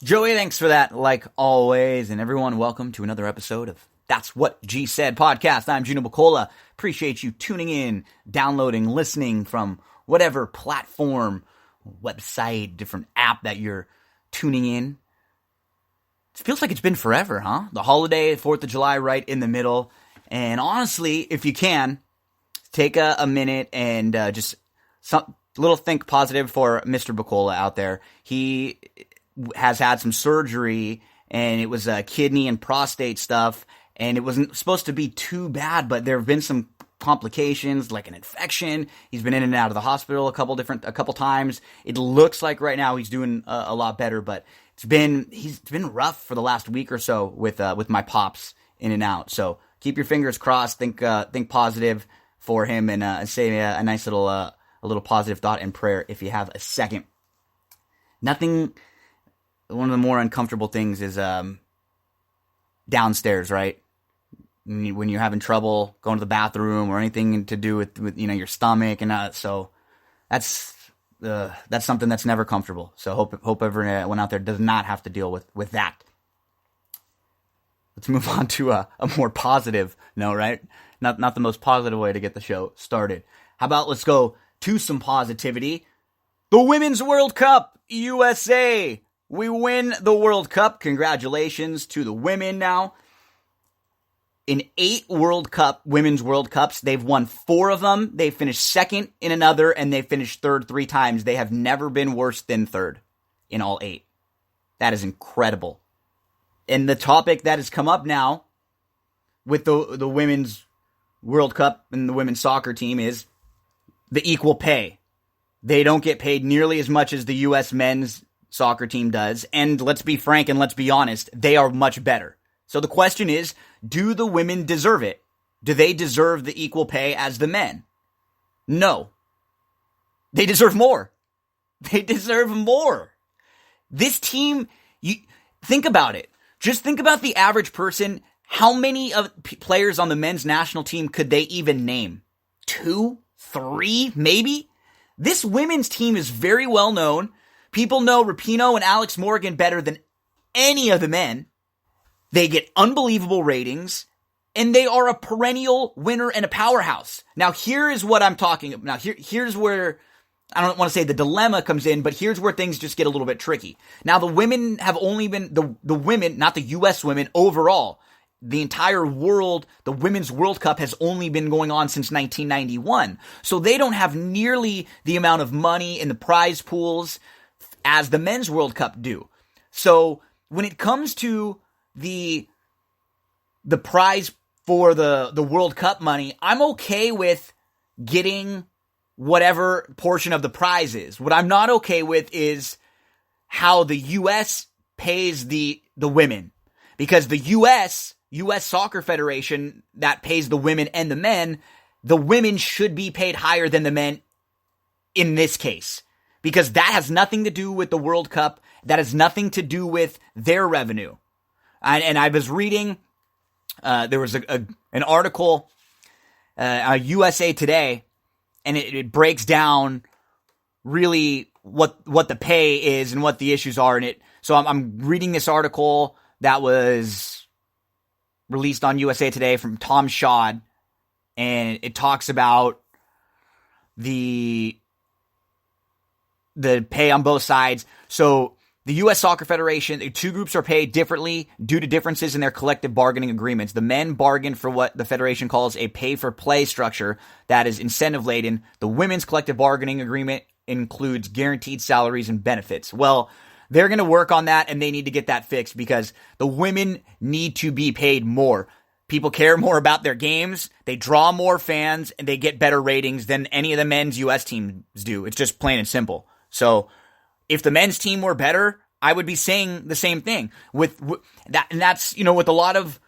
Joey, thanks for that, like always. And everyone, welcome to another episode of That's What G Said podcast. I'm Gino Bacola. Appreciate you tuning in, downloading, listening from whatever platform, website, different app that you're tuning in. It feels like it's been forever, huh? The holiday, 4th of July, right in the middle. And honestly, if you can, take a minute and just some little think positive for Mr. Bacola out there. He has had some surgery, and it was kidney and prostate stuff, and it wasn't supposed to be too bad, but there have been some complications, like an infection. He's been in and out of the hospital a couple times. It looks like right now he's doing a lot better, but he's been rough for the last week or so with my pops in and out. So keep your fingers crossed. Think positive for him, and say a nice little positive thought and prayer if you have a second. One of the more uncomfortable things is downstairs, right? When you're having trouble going to the bathroom or anything to do with your stomach, and so that's something that's never comfortable. So hope everyone out there does not have to deal with that. Let's move on to a more positive note, right? Not the most positive way to get the show started. How about let's go to some positivity. The Women's World Cup, USA. We win the World Cup. Congratulations to the women now. In 8 Women's World Cups, they've won 4 of them. They finished second in another, and they finished third 3 times. They have never been worse than third in all 8. That is incredible. And the topic that has come up now with the Women's World Cup and the women's soccer team is the equal pay. They don't get paid nearly as much as the U.S. men's soccer team does, and let's be frank and let's be honest, they are much better. So the question is, do the women deserve it? Do they deserve the equal pay as the men? No. They deserve more. They deserve more. This team, think about it. Just think about the average person. How many players on the men's national team could they even name? 2, 3, maybe? This women's team is very well known. People know Rapinoe and Alex Morgan better than any of the men. They get unbelievable ratings, and they are a perennial winner and a powerhouse. Now, here is what I'm talking about. Now, here's where, I don't want to say the dilemma comes in, but here's where things just get a little bit tricky. Now, the women have only been, the women, not the U.S. women, overall, the entire world, the Women's World Cup has only been going on since 1991. So they don't have nearly the amount of money in the prize pools as the Men's World Cup do. So when it comes to the prize for the World Cup money, I'm okay with getting whatever portion of the prize is. What I'm not okay with is how the U.S. pays the women. Because the U.S. Soccer Federation that pays the women and the men, the women should be paid higher than the men in this case. Because that has nothing to do with the World Cup. That has nothing to do with their revenue. And I was reading, there was an article, USA Today, and it breaks down really what the pay is and what the issues are in it. So I'm reading this article that was released on USA Today from Tom Schad, and it talks about the pay on both sides. So the U.S. Soccer Federation, the 2 groups are paid differently due to differences in their collective bargaining agreements. The men bargain for what the Federation calls a pay-for-play structure that is incentive-laden. The women's collective bargaining agreement includes guaranteed salaries and benefits. Well, they're going to work on that, and they need to get that fixed because the women need to be paid more. People care more about their games, they draw more fans, and they get better ratings than any of the men's U.S. teams do. It's just plain and simple. So if the men's team were better, I would be saying the same thing. With that, and that's, with a lot of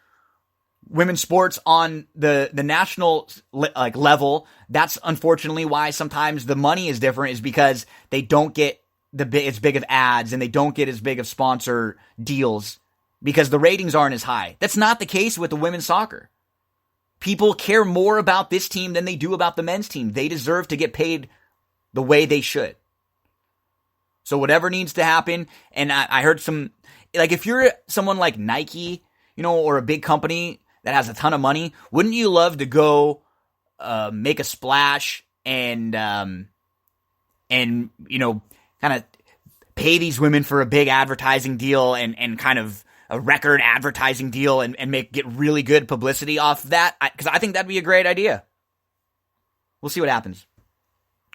women's sports on the national level, that's unfortunately why sometimes the money is different, is because they don't get as big of ads and they don't get as big of sponsor deals because the ratings aren't as high. That's not the case with the women's soccer. People care more about this team than they do about the men's team. They deserve to get paid the way they should. So whatever needs to happen, and I heard some, like if you're someone like Nike, or a big company that has a ton of money, wouldn't you love to go make a splash and kind of pay these women for a big advertising deal and kind of a record advertising deal and get really good publicity off that? Because I think that'd be a great idea. We'll see what happens.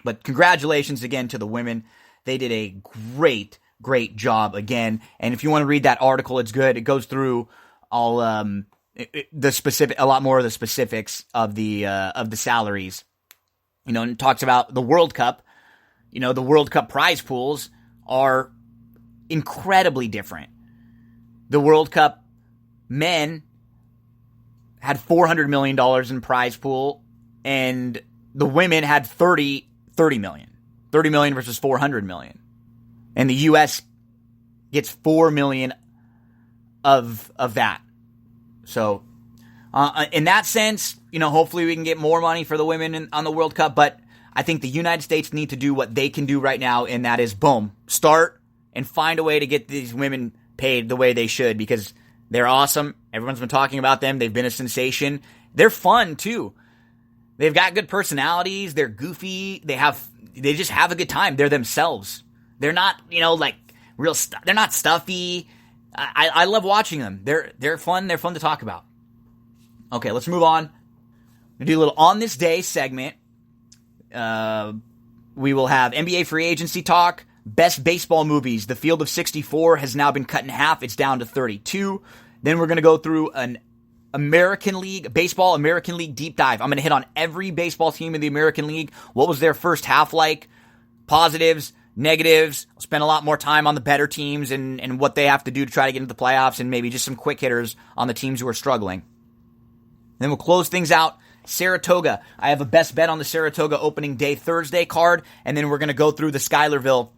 But congratulations again to the women. They did a great job again. And if you want to read that article, it's good. It goes through all the specific, a lot more of the specifics of the salaries. And it talks about the World Cup. The World Cup prize pools are incredibly different. The World Cup men had $400 million in prize pool, and the women had 30 million. 30 million versus 400 million. And the U.S. gets 4 million of that. So, in that sense, hopefully we can get more money for the women on the World Cup, but I think the United States need to do what they can do right now, and that is, boom, start and find a way to get these women paid the way they should, because they're awesome. Everyone's been talking about them. They've been a sensation. They're fun, too. They've got good personalities. They're goofy. They just have a good time. They're themselves. They're not, like real stuff. They're not stuffy. I love watching them. They're fun. They're fun to talk about. Okay, let's move on. We'll do a little On This Day segment. We will have NBA free agency talk. Best baseball movies. The Field of 64 has now been cut in half. It's down to 32. Then we're going to go through an American League deep dive. I'm going to hit on every baseball team in the American League. What was their first half like? Positives, negatives. I'll spend a lot more time on the better teams and what they have to do to try to get into the playoffs, and maybe just some quick hitters on the teams who are struggling. Then we'll close things out. Saratoga. I have a best bet on the Saratoga opening day Thursday card, and then we're going to go through the Schuylerville,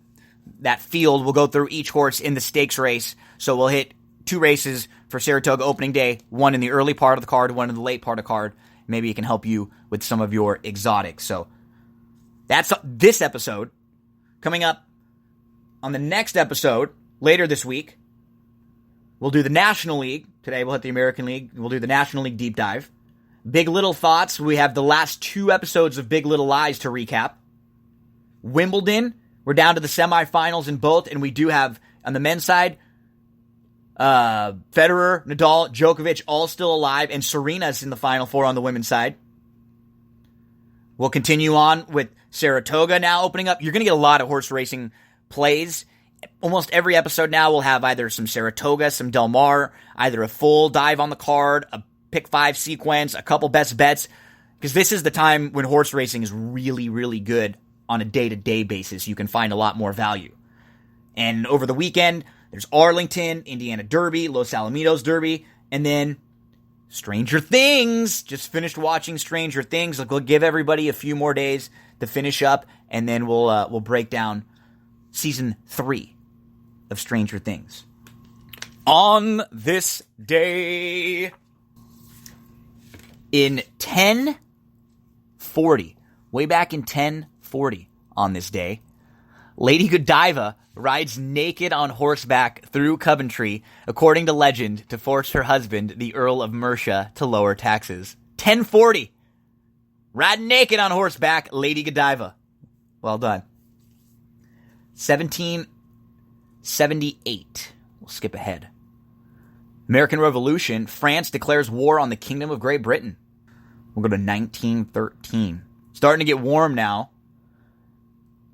that field. We'll go through each horse in the stakes race. So we'll hit 2 races for Saratoga opening day, one in the early part of the card, one in the late part of the card. Maybe it can help you with some of your exotics. So that's this episode. Coming up on the next episode, later this week, we'll do the National League. Today we'll hit the American League. We'll do the National League deep dive. Big Little Thoughts. We have the last 2 episodes of Big Little Lies to recap. Wimbledon. We're down to the semifinals in both, and we do have, on the men's side, Federer, Nadal, Djokovic, all still alive, and Serena's in the Final Four on the women's side. We'll continue on with Saratoga now opening up. You're going to get a lot of horse racing plays. Almost every episode now will have either some Saratoga, some Del Mar, either a full dive on the card, a pick 5 sequence, a couple best bets, because this is the time when horse racing is really, really good on a day-to-day basis. You can find a lot more value. And over the weekend, there's Arlington, Indiana Derby, Los Alamitos Derby, and then Stranger Things. Just finished watching Stranger Things. We'll give everybody a few more days to finish up, and then we'll break down season 3 of Stranger Things. On this day in 1040, way back in 1040 on this day, Lady Godiva rides naked on horseback through Coventry, according to legend, to force her husband, the Earl of Mercia, to lower taxes. 1040. Riding naked on horseback, Lady Godiva. Well done. 1778. We'll skip ahead. American Revolution. France declares war on the Kingdom of Great Britain. We'll go to 1913. Starting to get warm now.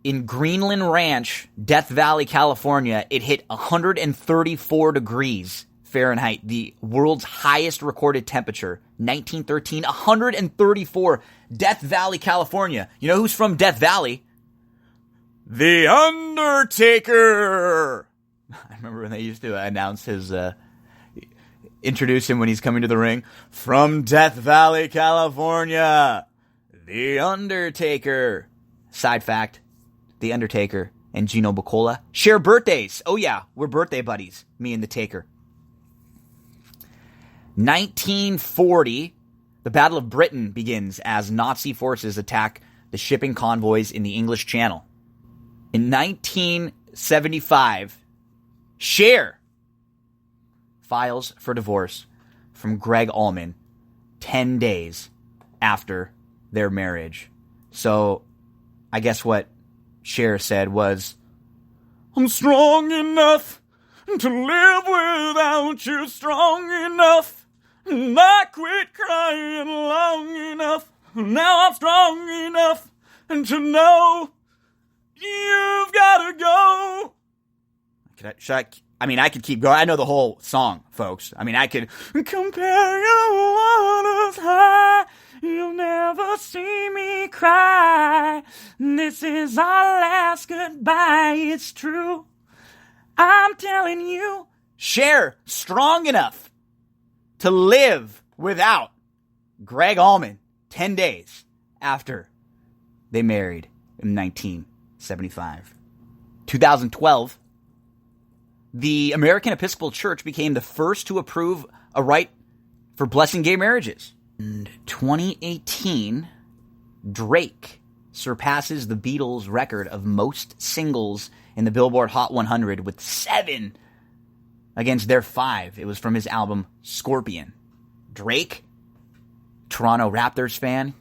In Greenland Ranch, Death Valley, California, it hit 134 degrees Fahrenheit, the world's highest recorded temperature. 1913, 134. Death Valley, California. You know who's from Death Valley? The Undertaker! I remember when they used to announce his, introduce him when he's coming to the ring. From Death Valley, California, The Undertaker. Side fact, The Undertaker and Gino Bacola share birthdays. Oh yeah, we're birthday buddies, me and the Taker. 1940, the Battle of Britain begins as Nazi forces attack the shipping convoys in the English Channel. In 19 1975, Cher files for divorce from Greg Allman 10 days after their marriage. So I guess what Cher said was, "I'm strong enough to live without you, strong enough, and I quit crying long enough. Now I'm strong enough to know you've got to go." I could keep going. I know the whole song, folks. I could compare your waters high. You'll never see me cry. This is our last goodbye. It's true. I'm telling you. Cher, strong enough to live without Greg Allman 10 days after they married in 1975. 2012, the American Episcopal Church became the first to approve a right for blessing gay marriages. In 2018, Drake surpasses the Beatles' record of most singles in the Billboard Hot 100 with 7 against their 5. It was from his album Scorpion. Drake, Toronto Raptors fan.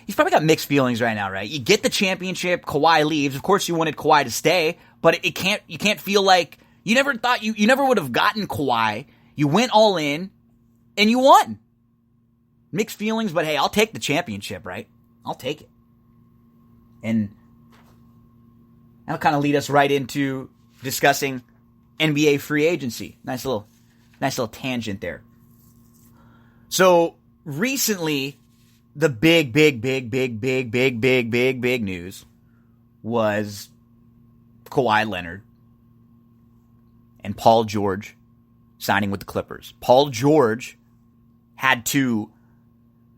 He's probably got mixed feelings right now, right? You get the championship, Kawhi leaves. Of course you wanted Kawhi to stay, but you can't feel like you never thought you never would have gotten Kawhi. You went all in and you won. Mixed feelings, but hey, I'll take the championship, right? I'll take it. And that'll kind of lead us right into discussing NBA free agency. Nice little tangent there. So recently, the big news was Kawhi Leonard and Paul George signing with the Clippers. Paul George had to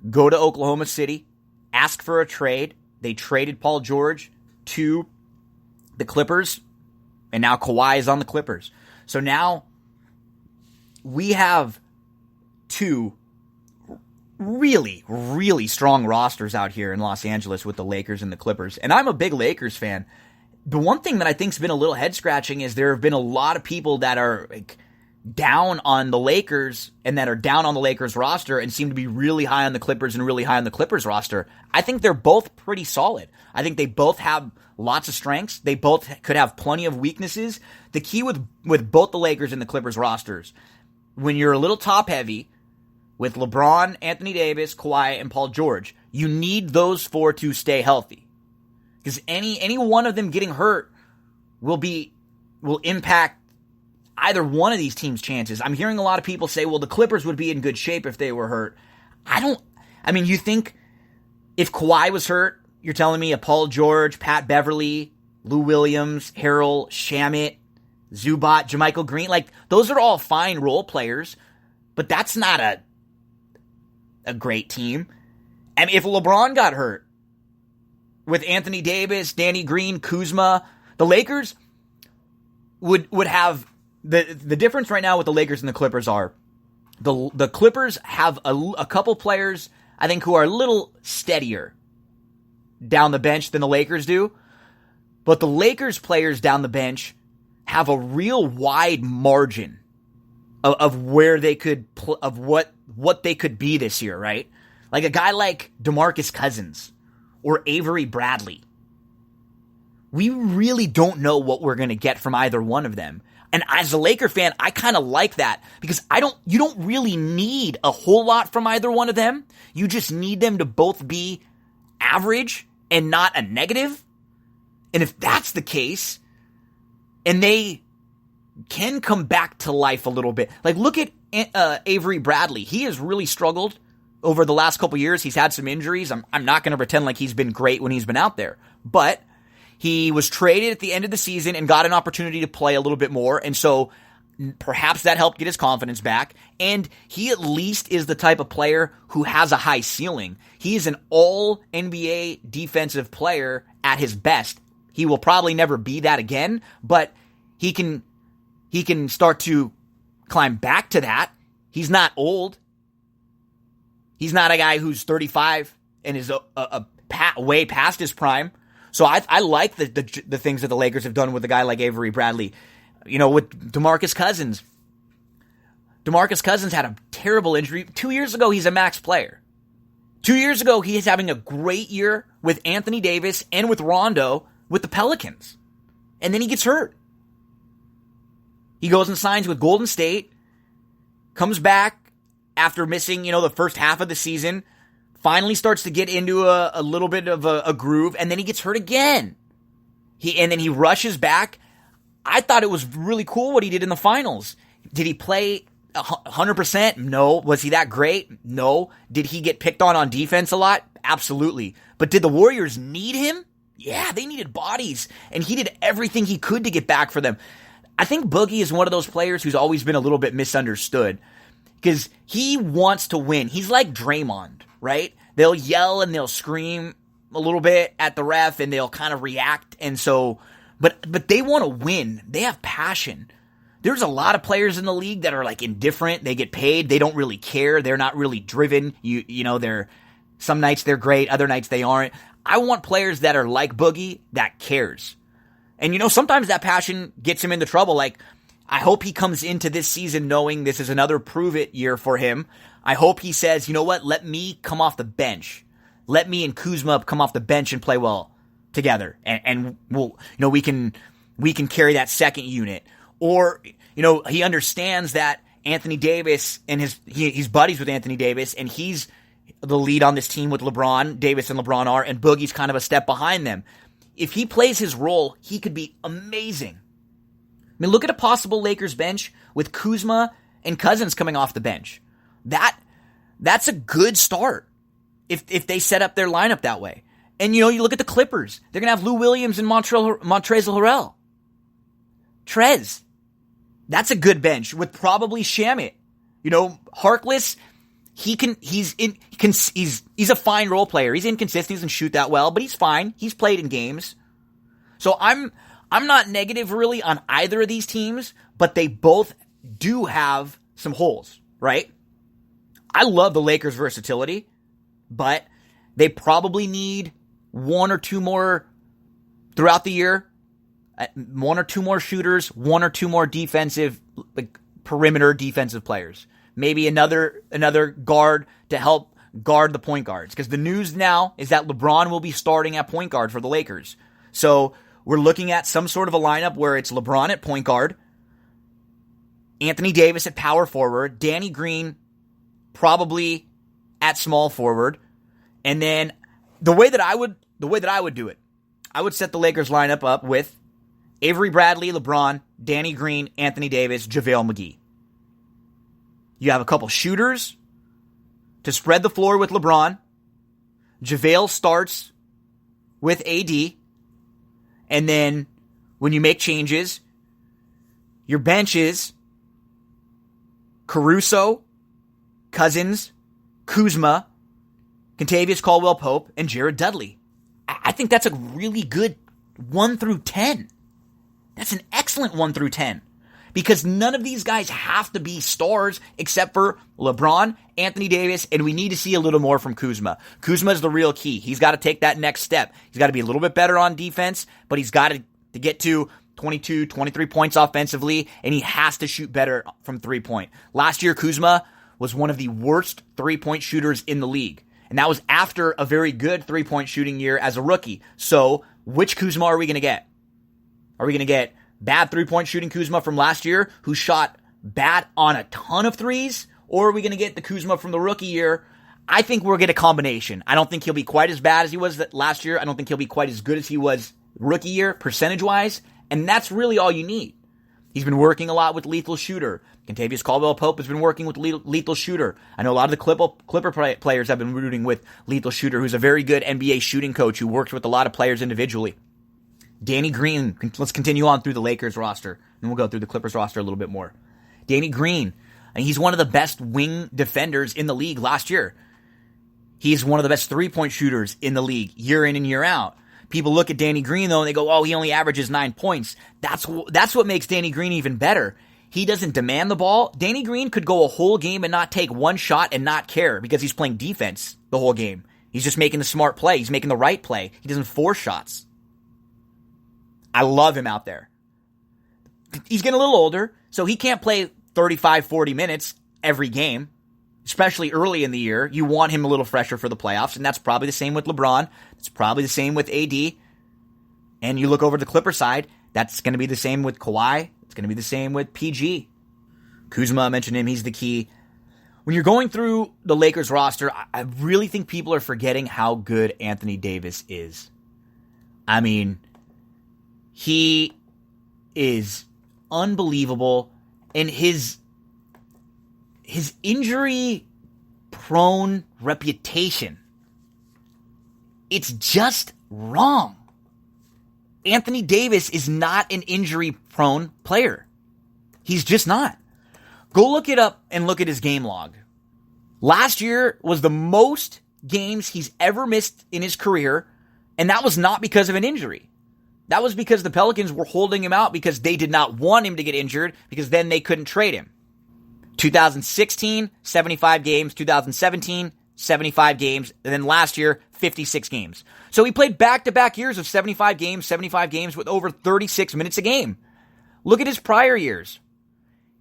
go to Oklahoma City, ask for a trade. They traded Paul George to the Clippers, and now Kawhi is on the Clippers. So now we have 2 really, really strong rosters out here in Los Angeles with the Lakers and the Clippers. And I'm a big Lakers fan. The one thing that I think's been a little head-scratching is there have been a lot of people that are down on the Lakers and that are down on the Lakers roster and seem to be really high on the Clippers and really high on the Clippers roster. I think they're both pretty solid. I think they both have lots of strengths. They both could have plenty of weaknesses. The key with both the Lakers and the Clippers rosters, when you're a little top-heavy with LeBron, Anthony Davis, Kawhi, and Paul George, you need those 4 to stay healthy. Because any one of them getting hurt will impact either one of these teams' chances. I'm hearing a lot of people say, well, the Clippers would be in good shape if they were hurt. You think if Kawhi was hurt, you're telling me a Paul George, Pat Beverly, Lou Williams, Harrell, Shamet, Zubac, JaMychal Green, those are all fine role players, but that's not a great team. If LeBron got hurt with Anthony Davis, Danny Green, Kuzma, the Lakers would have the difference right now with the Lakers and the Clippers are the Clippers have a couple players, I think, who are a little steadier down the bench than the Lakers do. But the Lakers players down the bench have a real wide margin of where they could of what they could be this year, right? Like a guy like DeMarcus Cousins or Avery Bradley. We really don't know what we're going to get from either one of them. And as a Laker fan, I kind of like that because you don't really need a whole lot from either one of them. You just need them to both be average and not a negative. And if that's the case, and they can come back to life a little bit. Like, look at Avery Bradley. He has really struggled over the last couple years. He's had some injuries. I'm not going to pretend like he's been great when he's been out there. But he was traded at the end of the season and got an opportunity to play a little bit more. And so perhaps that helped get his confidence back. And he at least is the type of player who has a high ceiling. He is an all-NBA defensive player at his best. He will probably never be that again, but he can start to climb back to that. He's not old. He's not a guy who's 35 and is way past his prime. So I like the things that the Lakers have done with a guy like Avery Bradley. With DeMarcus Cousins. DeMarcus Cousins had a terrible injury. 2 years ago, he's a max player. 2 years ago, he is having a great year with Anthony Davis and with Rondo with the Pelicans. And then he gets hurt. He goes and signs with Golden State, comes back after missing, the first half of the season, finally starts to get into a little bit of a groove, and then he gets hurt again. And then he rushes back. I thought it was really cool what he did in the finals. Did he play 100%? No. Was he that great? No. Did he get picked on defense a lot? Absolutely. But did the Warriors need him? Yeah, they needed bodies, and he did everything he could to get back for them. I think Boogie is one of those players who's always been a little bit misunderstood because he wants to win. He's like Draymond, right? They'll yell and they'll scream a little bit at the ref and they'll kind of react. And so, but they want to win. They have passion. There's a lot of players in the league that are like indifferent. They get paid. They don't really care. They're not really driven. They're some nights they're great. Other nights they aren't. I want players that are like Boogie that cares. And sometimes that passion gets him into trouble. Like, I hope he comes into this season knowing this is another prove-it year for him. I hope he says, you know what, let me come off the bench. Let me and Kuzma come off the bench and play well together. And we'll, we can carry that second unit. Or, he understands that Anthony Davis and he's buddies with Anthony Davis, and he's the lead on this team with LeBron. Davis and LeBron are, and Boogie's kind of a step behind them. If he plays his role, he could be amazing. I mean, look at a possible Lakers bench with Kuzma and Cousins coming off the bench. That's a good start if they set up their lineup that way. And, you look at the Clippers. They're going to have Lou Williams and Montrezl Harrell. Trez. That's a good bench with probably Shamet. Harkless, he's a fine role player. He's inconsistent. He doesn't shoot that well, but he's fine. He's played in games. So I'm not negative really on either of these teams, but they both do have some holes, right? I love the Lakers' versatility, but they probably need one or two more throughout the year. One or two more shooters, one or two more defensive, perimeter defensive players. Maybe another guard to help guard the point guards. Because the news now is that LeBron will be starting at point guard for the Lakers. So we're looking at some sort of a lineup where it's LeBron at point guard, Anthony Davis at power forward, Danny Green probably at small forward, and then the way that I would do it, I would set the Lakers lineup up with Avery Bradley, LeBron, Danny Green, Anthony Davis, JaVale McGee. You have a couple shooters to spread the floor with LeBron. JaVale starts with AD. And then when you make changes, your bench is Caruso, Cousins, Kuzma, Kentavious Caldwell-Pope, and Jared Dudley. I think that's a really good 1 through 10. That's an excellent 1 through 10. Because none of these guys have to be stars except for LeBron, Anthony Davis, and we need to see a little more from Kuzma. Kuzma is the real key. He's got to take that next step. He's got to be a little bit better on defense, but he's got to get to 22, 23 points offensively, and he has to shoot better from three-point. Last year, Kuzma was one of the worst three-point shooters in the league, and that was after a very good three-point shooting year as a rookie. So, which Kuzma are we going to get? Are we going to get bad three-point shooting Kuzma from last year, who shot bad on a ton of threes? Or are we going to get the Kuzma from the rookie year? I think we'll get a combination. I don't think he'll be quite as bad as he was last year. I don't think he'll be quite as good as he was rookie year, percentage-wise. And that's really all you need. He's been working a lot with Lethal Shooter. Kentavious Caldwell-Pope has been working with Lethal Shooter. I know a lot of the Clipper players have been rooting with Lethal Shooter, who's a very good NBA shooting coach who works with a lot of players individually. Danny Green, let's continue on through the Lakers roster, and we'll go through the Clippers roster a little bit more. Danny Green, and he's one of the best wing defenders in the league last year. He's one of the best three-point shooters in the league year in and year out. People look at Danny Green, though, and they go, oh, he only averages 9 points. That's what makes Danny Green even better. He doesn't demand the ball. Danny Green could go a whole game and not take one shot and not care because he's playing defense the whole game. He's just making the smart play. He's making the right play. He doesn't force shots. I love him out there. He's getting a little older, so he can't play 35, 40 minutes every game, especially early in the year. You want him a little fresher for the playoffs, and that's probably the same with LeBron. It's probably the same with AD. And you look over the Clipper side, that's going to be the same with Kawhi. It's going to be the same with PG. Kuzma, I mentioned him. He's the key. When you're going through the Lakers roster, I really think people are forgetting how good Anthony Davis is. I mean, he is unbelievable, and his injury-prone reputation, it's just wrong. Anthony Davis is not an injury-prone player. He's just not. Go look it up and look at his game log. Last year was the most games he's ever missed in his career, and that was not because of an injury. That was because the Pelicans were holding him out because they did not want him to get injured, because then they couldn't trade him. 2016, 75 games. 2017, 75 games. And then last year, 56 games. So he played back-to-back years of 75 games with over 36 minutes a game. Look at his prior years.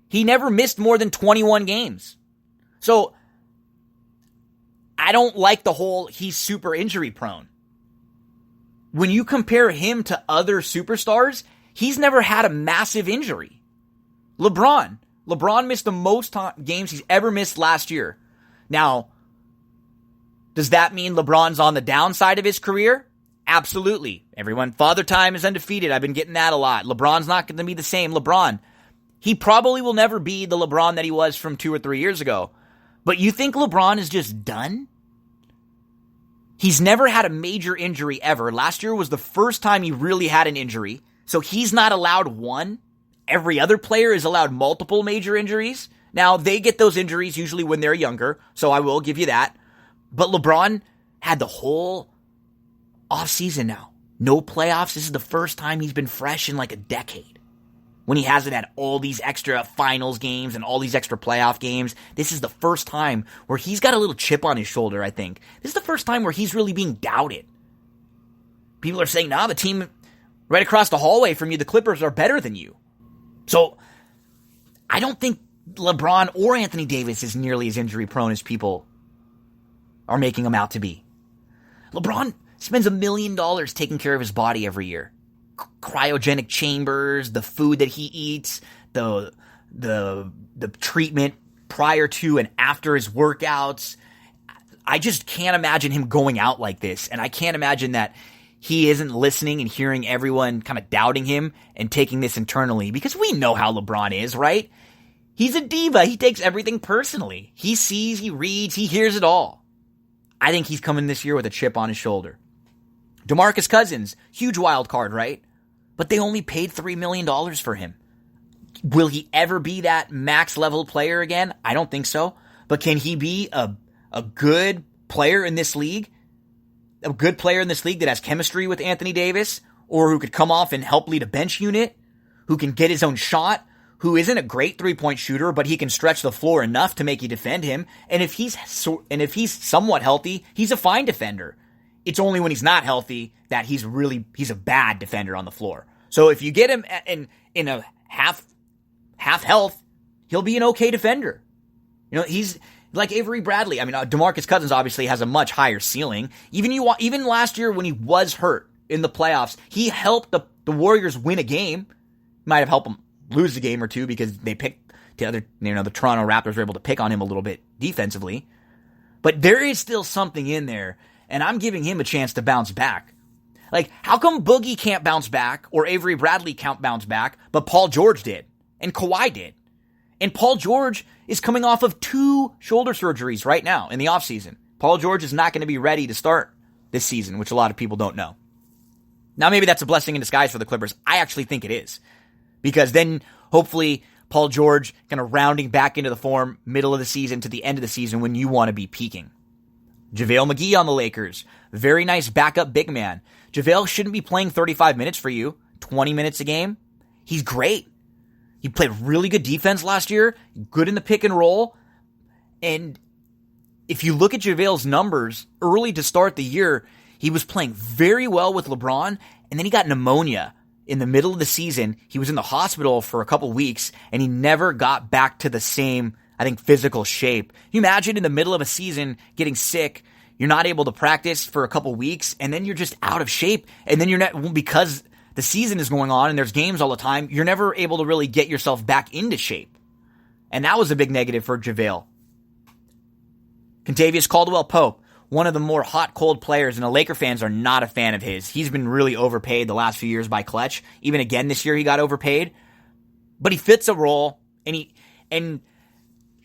He never missed more than 21 games. So I don't like the whole he's super injury prone. When you compare him to other superstars, he's never had a massive injury. LeBron missed the most games he's ever missed last year. Now, does that mean LeBron's on the downside of his career? Absolutely. Everyone, Father Time is undefeated. I've been getting that a lot. LeBron's not going to be the same LeBron. He probably will never be the LeBron that he was from 2 or 3 years ago. But you think LeBron is just done? He's never had a major injury ever. Last year was the first time he really had an injury. So he's not allowed one. Every other player is allowed multiple major injuries. Now, they get those injuries usually when they're younger, so I will give you that. But LeBron had the whole offseason now. No playoffs. This is the first time he's been fresh in like a decade. When he hasn't had all these extra finals games and all these extra playoff games. This is the first time where he's got a little chip on his shoulder, I think. This is the first time where he's really being doubted. People are saying, nah, the team right across the hallway from you, the Clippers, are better than you. So, I don't think LeBron or Anthony Davis is nearly as injury prone as people are making him out to be. LeBron spends $1 million taking care of his body every year. Cryogenic chambers, the food that he eats, the treatment prior to and after his workouts. I just can't imagine him going out like this, and I can't imagine that he isn't listening and hearing everyone kind of doubting him and taking this internally, because we know how LeBron is, right? He's a diva. He takes everything personally. He sees, he reads, he hears it all. I think he's coming this year with a chip on his shoulder. DeMarcus Cousins, huge wild card, right? But they only paid $3 million for him. Will he ever be that max level player again? I don't think so. But can he be a good player in this league? A good player in this league that has chemistry with Anthony Davis, or who could come off and help lead a bench unit, who can get his own shot, who isn't a great three-point shooter, but he can stretch the floor enough to make you defend him. And if he's somewhat healthy, he's a fine defender. It's only when he's not healthy that he's a bad defender on the floor. So if you get him in a half health, he'll be an okay defender. You know, he's like Avery Bradley. I mean, DeMarcus Cousins obviously has a much higher ceiling. Even last year when he was hurt in the playoffs, he helped the Warriors win a game. Might have helped them lose a game or two because they picked the Toronto Raptors were able to pick on him a little bit defensively. But there is still something in there, and I'm giving him a chance to bounce back. Like, how come Boogie can't bounce back, or Avery Bradley can't bounce back, but Paul George did, and Kawhi did? And Paul George is coming off of 2 shoulder surgeries right now in the offseason. Paul George is not going to be ready to start this season, which a lot of people don't know. Now, maybe that's a blessing in disguise for the Clippers. I actually think it is. Because then, hopefully, Paul George kind of rounding back into the form middle of the season to the end of the season when you want to be peaking. JaVale McGee on the Lakers. Very nice backup big man. JaVale shouldn't be playing 35 minutes for you. 20 minutes a game. He's great. He played really good defense last year. Good in the pick and roll. And if you look at JaVale's numbers early to start the year, he was playing very well with LeBron, and then he got pneumonia in the middle of the season, he was in the hospital for a couple weeks, and he never got back to the same, I think, physical shape. Can you imagine in the middle of a season getting sick, you're not able to practice for a couple weeks, and then you're just out of shape, and then you're not, because the season is going on and there's games all the time, you're never able to really get yourself back into shape. And that was a big negative for JaVale. Kentavious Caldwell-Pope, one of the more hot-cold players, and the Laker fans are not a fan of his. He's been really overpaid the last few years by Clutch. Even again this year he got overpaid. But he fits a role, and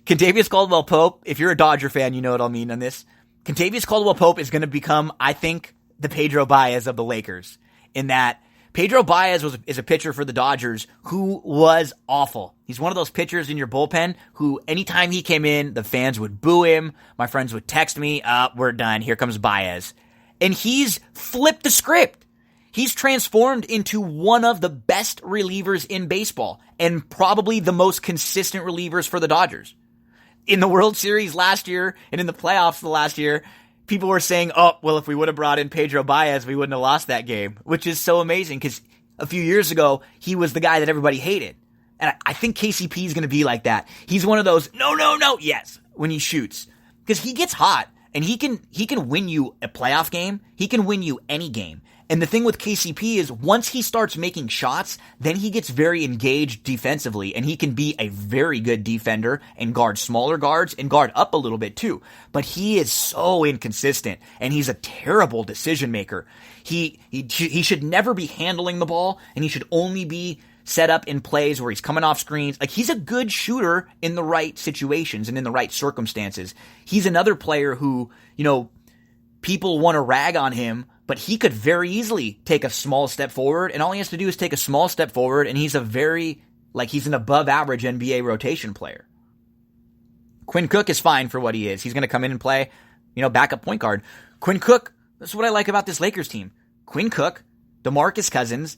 Kentavious Caldwell-Pope, if you're a Dodger fan, you know what I'll mean on this. Kentavious Caldwell-Pope is going to become, I think, the Pedro Baez of the Lakers, in that Pedro Baez is a pitcher for the Dodgers who was awful. He's one of those pitchers in your bullpen who, anytime he came in, the fans would boo him. My friends would text me, we're done. Here comes Baez. And he's flipped the script. He's transformed into one of the best relievers in baseball and probably the most consistent relievers for the Dodgers. In the World Series last year and in the playoffs the last year, people were saying, oh, well, if we would have brought in Pedro Baez, we wouldn't have lost that game, which is so amazing because a few years ago, he was the guy that everybody hated. And I think KCP is going to be like that. He's one of those, no, yes, when he shoots. Because he gets hot, and he can win you a playoff game. He can win you any game. And the thing with KCP is once he starts making shots, then he gets very engaged defensively, and he can be a very good defender and guard smaller guards and guard up a little bit too. But he is so inconsistent, and he's a terrible decision maker. He should never be handling the ball, and he should only be set up in plays where he's coming off screens. Like, he's a good shooter in the right situations and in the right circumstances. He's another player who, people want to rag on him, but he could very easily take a small step forward, and all he has to do is take a small step forward, and he's he's an above average NBA rotation player. Quinn Cook is fine for what he is. He's going to come in and play, backup point guard. Quinn Cook, that's what I like about this Lakers team. Quinn Cook, DeMarcus Cousins,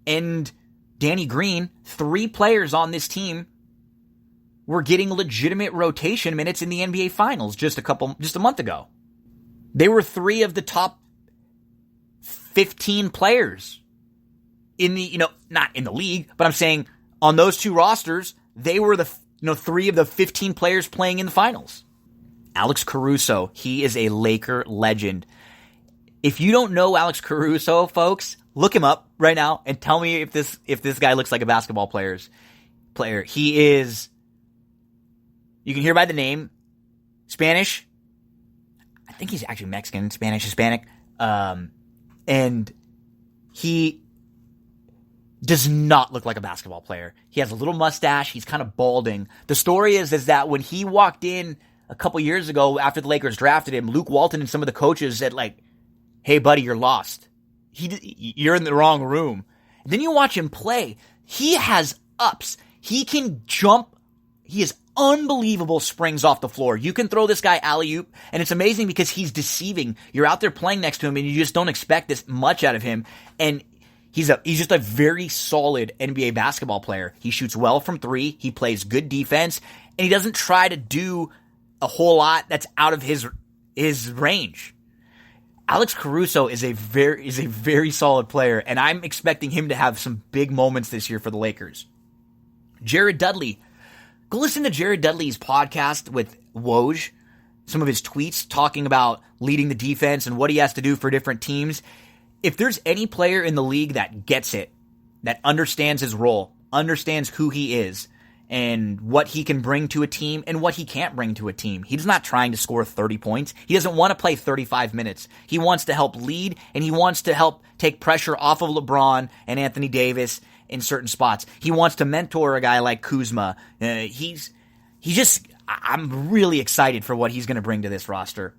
and Danny Green, 3 players on this team were getting legitimate rotation minutes in the NBA Finals just a month ago. They were 3 of the top 15 players in the, not in the league, but I'm saying on those 2 rosters, they were the, 3 of the 15 players playing in the finals. Alex Caruso, he is a Laker legend. If you don't know Alex Caruso, folks, look him up right now and tell me if this guy looks like a basketball player. He is, you can hear by the name, Spanish. I think he's actually Mexican, Spanish, Hispanic. And he does not look like a basketball player. He has a little mustache. He's kind of balding. The story is that when he walked in a couple years ago after the Lakers drafted him, Luke Walton and some of the coaches said, hey, buddy, you're lost. You're in the wrong room. And then you watch him play. He has ups. He can jump. He has unbelievable springs off the floor. You can throw this guy alley-oop, and it's amazing because he's deceiving. You're out there playing next to him, and you just don't expect this much out of him. And he's just a very solid NBA basketball player. He shoots well from 3. He plays good defense, and he doesn't try to do a whole lot that's out of his range. Alex Caruso is a very solid player, and I'm expecting him to have some big moments this year for the Lakers. Jared Dudley. Go listen to Jared Dudley's podcast with Woj, some of his tweets talking about leading the defense and what he has to do for different teams. If there's any player in the league that gets it, that understands his role, understands who he is, and what he can bring to a team and what he can't bring to a team. He's not trying to score 30 points. He doesn't want to play 35 minutes. He wants to help lead, and he wants to help take pressure off of LeBron and Anthony Davis in certain spots. He wants to mentor a guy like Kuzma. I'm really excited for what he's going to bring to this roster.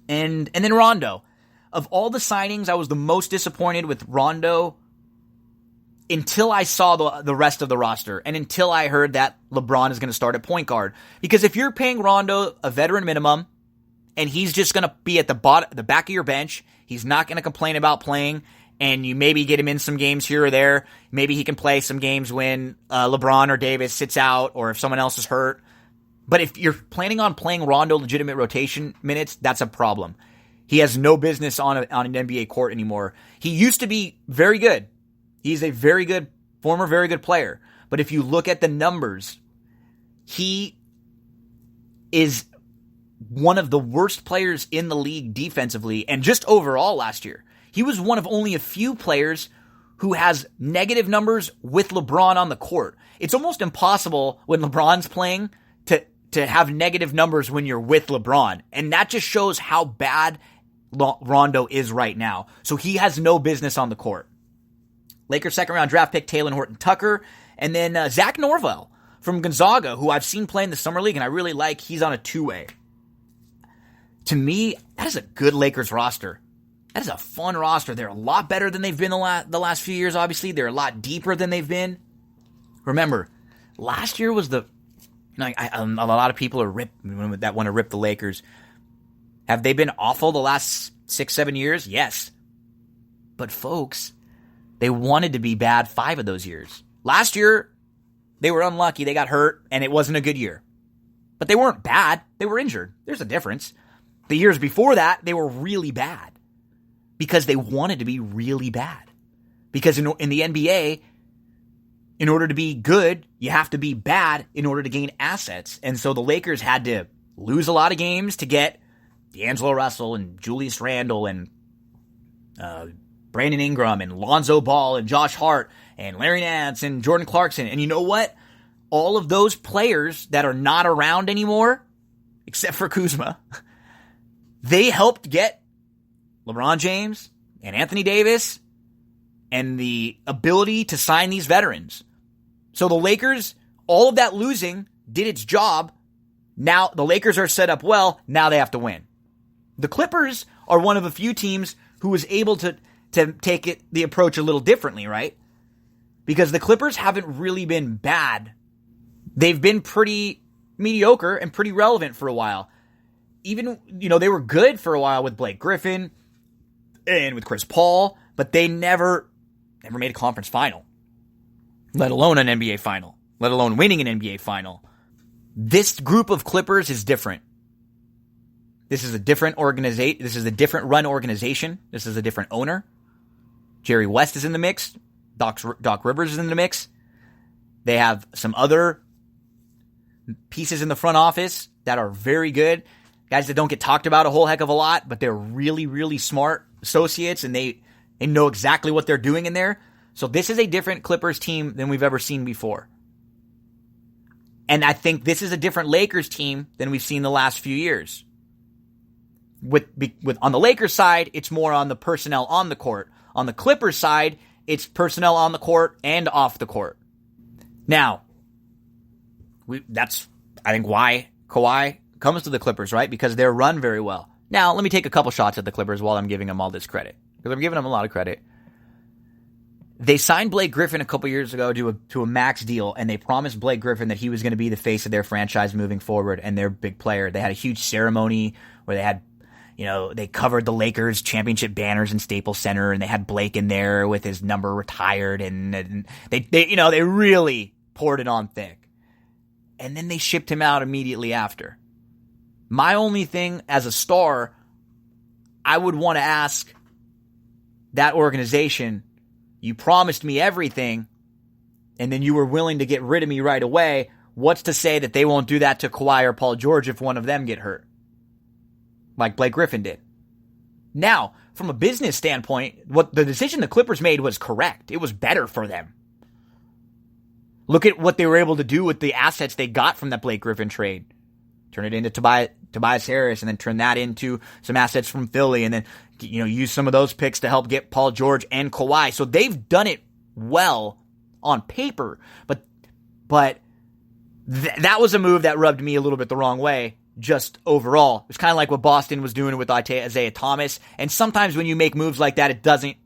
And then Rondo. Of all the signings, I was the most disappointed with Rondo until I saw the rest of the roster and until I heard that LeBron is going to start at point guard. Because if you're paying Rondo a veteran minimum and he's just going to be at the back of your bench, he's not going to complain about playing, and you maybe get him in some games here or there. Maybe he can play some games when LeBron or Davis sits out or if someone else is hurt. But if you're planning on playing Rondo legitimate rotation minutes, that's a problem. He has no business on an NBA court anymore. He used to be very good. He's a very good player. But if you look at the numbers, he is one of the worst players in the league defensively and just overall last year. He was one of only a few players who has negative numbers with LeBron on the court. It's almost impossible when LeBron's playing to have negative numbers when you're with LeBron. And that just shows how bad Rondo is right now. So he has no business on the court. Lakers second round draft pick Talen Horton-Tucker. And then Zach Norvell from Gonzaga, who I've seen play in the Summer League and I really like. He's on a two-way. To me, that is a good Lakers roster. That is a fun roster. They're a lot better than they've been the last few years, obviously. They're a lot deeper than they've been. Remember, last year was a lot of people that want to rip the Lakers. Have they been awful the last 6-7 years? Yes. But folks, they wanted to be bad 5 of those years. Last year, they were unlucky. They got hurt, and it wasn't a good year. But they weren't bad. They were injured. There's a difference. The years before that, they were really bad. Because they wanted to be really bad. Because in the NBA, in order to be good, you have to be bad in order to gain assets. And so the Lakers had to lose a lot of games to get D'Angelo Russell and Julius Randle and Brandon Ingram and Lonzo Ball and Josh Hart and Larry Nance and Jordan Clarkson. And you know what? All of those players that are not around anymore, except for Kuzma, they helped get LeBron James and Anthony Davis and the ability to sign these veterans. So the Lakers, all of that losing did its job. Now the Lakers are set up well. Now they have to win. The Clippers are one of the few teams who was able to take the approach a little differently, right? Because the Clippers haven't really been bad. They've been pretty mediocre and pretty relevant for a while. Even, they were good for a while with Blake Griffin and with Chris Paul, but they never made a conference final, let alone an NBA final, let alone winning an NBA final. This group of Clippers is different. This is a different organization. This is a different run organization. This is a different owner. Jerry West is in the mix. Doc Rivers is in the mix. They have some other pieces in the front office that are very good. Guys that don't get talked about a whole heck of a lot, but they're really, really smart associates, and they know exactly what they're doing in there. So this is a different Clippers team than we've ever seen before. And I think this is a different Lakers team than we've seen the last few years. With on the Lakers side, it's more on the personnel on the court. On the Clippers side, it's personnel on the court and off the court. Now, that's, I think, why Kawhi comes to the Clippers, right? Because they're run very well. Now, let me take a couple shots at the Clippers while I'm giving them all this credit. Because I'm giving them a lot of credit. They signed Blake Griffin a couple years ago to a max deal, and they promised Blake Griffin that he was going to be the face of their franchise moving forward and their big player. They had a huge ceremony where they had, they covered the Lakers championship banners in Staples Center, and they had Blake in there with his number retired, and they really poured it on thick. And then they shipped him out immediately after. My only thing as a star, I would want to ask that organization, you promised me everything, and then you were willing to get rid of me right away. What's to say that they won't do that to Kawhi or Paul George if one of them get hurt? Like Blake Griffin did. Now, from a business standpoint, what the decision the Clippers made was correct. It was better for them. Look at what they were able to do with the assets they got from that Blake Griffin trade. Turn it into Tobias Harris, and then turn that into some assets from Philly, and then use some of those picks to help get Paul George and Kawhi. So they've done it well on paper, but that was a move that rubbed me a little bit the wrong way. Just overall, it's kind of like what Boston was doing with Isaiah Thomas. And sometimes when you make moves like that, it doesn't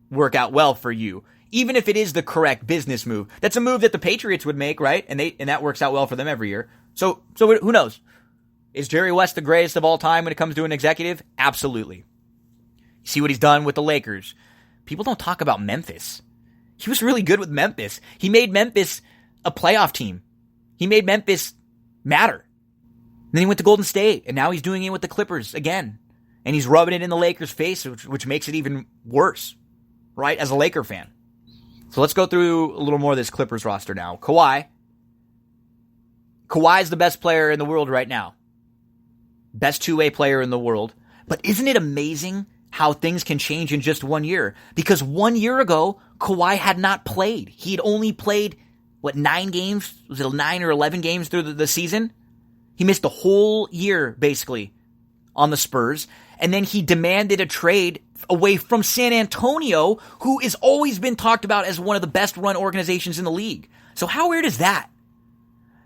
work out well for you, even if it is the correct business move. That's a move that the Patriots would make, right? And that works out well for them every year. So who knows? Is Jerry West the greatest of all time when it comes to an executive? Absolutely. You see what he's done with the Lakers. People don't talk about Memphis. He was really good with Memphis. He made Memphis a playoff team. He made Memphis matter. Then he went to Golden State, and now he's doing it with the Clippers again. And he's rubbing it in the Lakers' face, which makes it even worse, right, as a Laker fan. So let's go through a little more of this Clippers roster now. Kawhi is the best player in the world right now. Best two-way player in the world. But isn't it amazing how things can change in just 1 year? Because 1 year ago, Kawhi had not played. He had only played, 9 games? Was it 9 or 11 games through the season? He missed the whole year, basically, on the Spurs. And then he demanded a trade away from San Antonio, who has always been talked about as one of the best run organizations in the league. So how weird is that?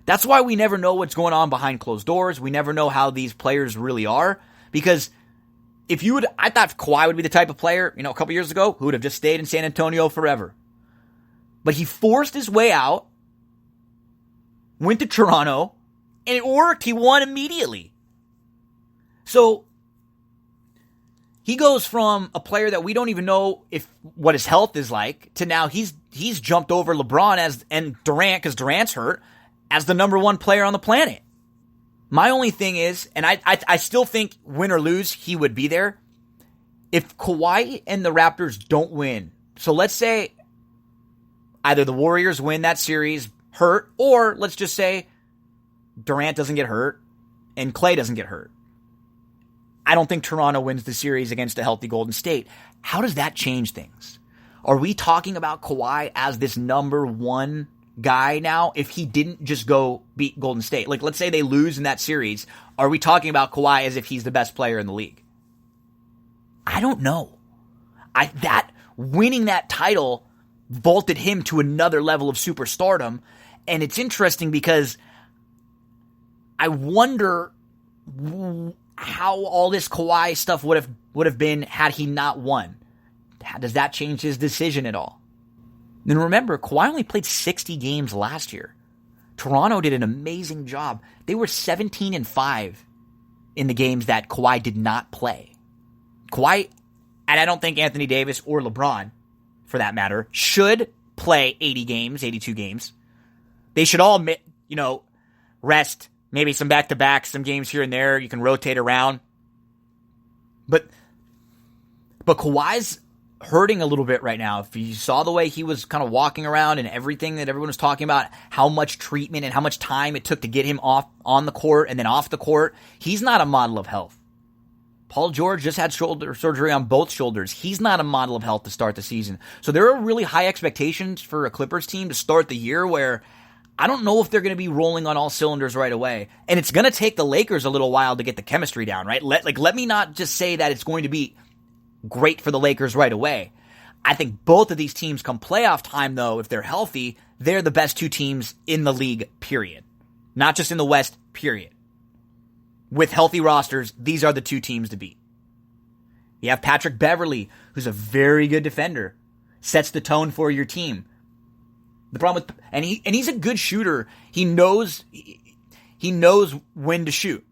That's why we never know what's going on behind closed doors. We never know how these players really are. Because I thought Kawhi would be the type of player, a couple years ago, who would have just stayed in San Antonio forever. But he forced his way out, went to Toronto, and it worked. He won immediately. So he goes from a player that we don't even know what his health is like to now he's jumped over LeBron and Durant, because Durant's hurt, as the number one player on the planet. My only thing is, and I still think win or lose, he would be there. If Kawhi and the Raptors don't win, so let's say either the Warriors win that series hurt, or let's just say Durant doesn't get hurt and Klay doesn't get hurt. I don't think Toronto wins the series against a healthy Golden State. How does that change things? Are we talking about Kawhi as this number one guy now if he didn't just go beat Golden State? Let's say they lose in that series. Are we talking about Kawhi as if he's the best player in the league? I don't know. Winning that title vaulted him to another level of superstardom. And it's interesting because I wonder how all this Kawhi stuff would have been had he not won. Does that change his decision at all? Then remember, Kawhi only played 60 games last year. Toronto did an amazing job. They were 17-5 in the games that Kawhi did not play. Kawhi, and I don't think Anthony Davis or LeBron, for that matter, should play 80 games, 82 games. They should all, rest. Maybe some back-to-back, some games here and there. You can rotate around. But Kawhi's hurting a little bit right now. If you saw the way he was kind of walking around and everything that everyone was talking about, how much treatment and how much time it took to get him off on the court and then off the court, he's not a model of health. Paul George just had shoulder surgery on both shoulders. He's not a model of health to start the season. So there are really high expectations for a Clippers team to start the year where I don't know if they're going to be rolling on all cylinders right away. And it's going to take the Lakers a little while to get the chemistry down, right? Let me not just say that it's going to be great for the Lakers right away. I think both of these teams come playoff time, though, if they're healthy, they're the best two teams in the league, period. Not just in the West, period. With healthy rosters, these are the two teams to beat. You have Patrick Beverley, who's a very good defender, sets the tone for your team. The problem with, and he's a good shooter. He knows when to shoot.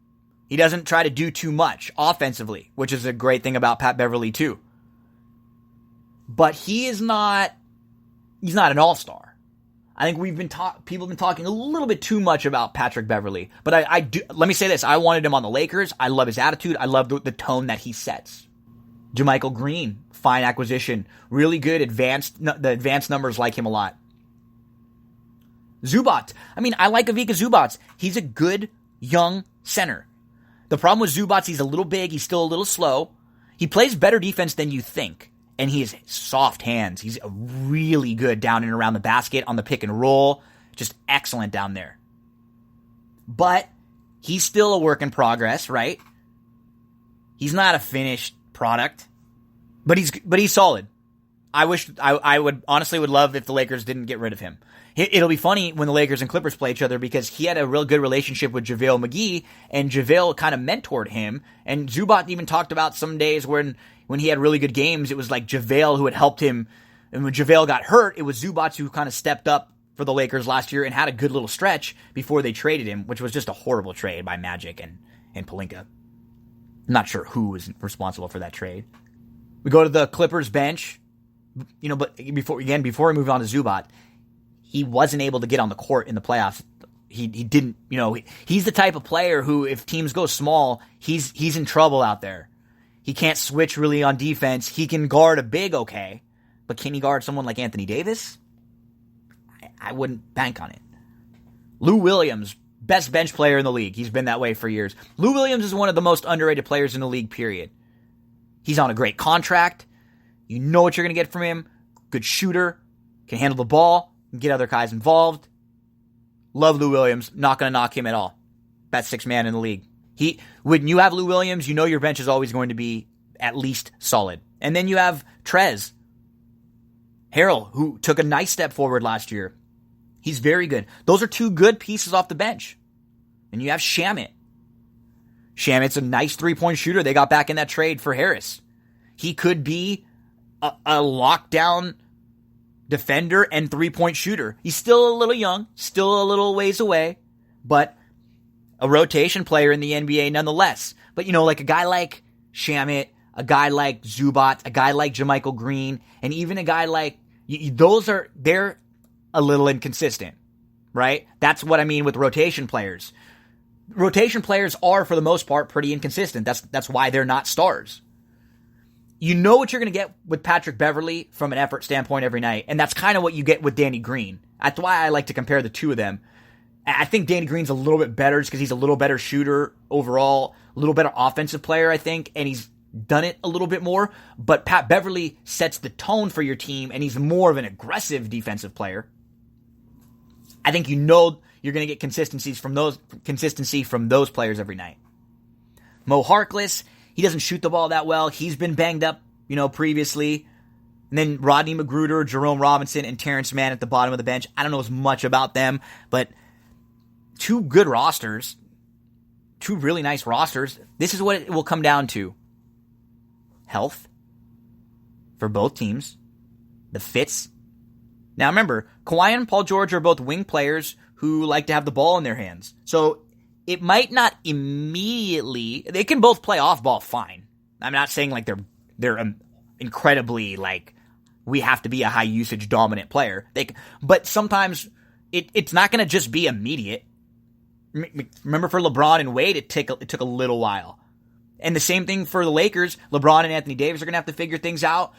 He doesn't try to do too much offensively, which is a great thing about Pat Beverley too. But he's not an all-star. I think people have been talking a little bit too much about Patrick Beverley. But let me say this. I wanted him on the Lakers. I love his attitude. I love the tone that he sets. JaMychal Green, fine acquisition. Really good the advanced numbers like him a lot. Zubac. I like Ivica Zubac. He's a good young center. The problem with Zubac, he's a little big. He's still a little slow. He plays better defense than you think. And he has soft hands. He's really good down and around the basket on the pick and roll. Just excellent down there. But he's still a work in progress, right? He's not a finished product. But he's solid. I would honestly love if the Lakers didn't get rid of him. It'll be funny when the Lakers and Clippers play each other because he had a real good relationship with JaVale McGee, and JaVale kind of mentored him. And Zubac even talked about some days when he had really good games, it was like JaVale who had helped him. And when JaVale got hurt, it was Zubac who kind of stepped up for the Lakers last year and had a good little stretch before they traded him, which was just a horrible trade by Magic and Pelinka. I'm not sure who was responsible for that trade. We go to the Clippers bench, but before we move on to Zubac, he wasn't able to get on the court in the playoffs. He didn't, he's the type of player who, if teams go small, he's in trouble out there. He can't switch really on defense. He can guard a big okay, but can he guard someone like Anthony Davis? I wouldn't bank on it. Lou Williams, best bench player in the league. He's been that way for years. Lou Williams is one of the most underrated players in the league, period. He's on a great contract. You know what you're going to get from him. Good shooter. Can handle the ball. Can get other guys involved. Love Lou Williams. Not going to knock him at all. Best sixth man in the league. When you have Lou Williams, you know your bench is always going to be at least solid. And then you have Trez Harrell, who took a nice step forward last year. He's very good. Those are two good pieces off the bench. And you have Shamet. Shamet's a nice three-point shooter. They got back in that trade for Harris. He could be a lockdown defender and three-point shooter. He's still a little young, still a little ways away, but a rotation player in the NBA nonetheless. But, like a guy like Shamet, a guy like Zubac, a guy like JaMychal Green, and even a guy like... they're a little inconsistent, right? That's what I mean with rotation players. Rotation players are, for the most part, pretty inconsistent. That's why they're not stars. You know what you're going to get with Patrick Beverley from an effort standpoint every night, and that's kind of what you get with Danny Green. That's why I like to compare the two of them. I think Danny Green's a little bit better just because he's a little better shooter overall, a little better offensive player, I think, and he's done it a little bit more. But Pat Beverley sets the tone for your team, and he's more of an aggressive defensive player. I think you're going to get consistency from those players every night. Mo Harkless, he doesn't shoot the ball that well. He's been banged up, previously. And then Rodney Magruder, Jerome Robinson, and Terrence Mann at the bottom of the bench. I don't know as much about them, but two good rosters, two really nice rosters. This is what it will come down to. Health for both teams. The fits. Now remember, Kawhi and Paul George are both wing players who like to have the ball in their hands. So it might not immediately... They can both play off ball fine. I'm not saying like they're incredibly like we have to be a high usage dominant player. But sometimes it's not going to just be immediate. Remember for LeBron and Wade, it took a little while. And the same thing for the Lakers. LeBron and Anthony Davis are going to have to figure things out.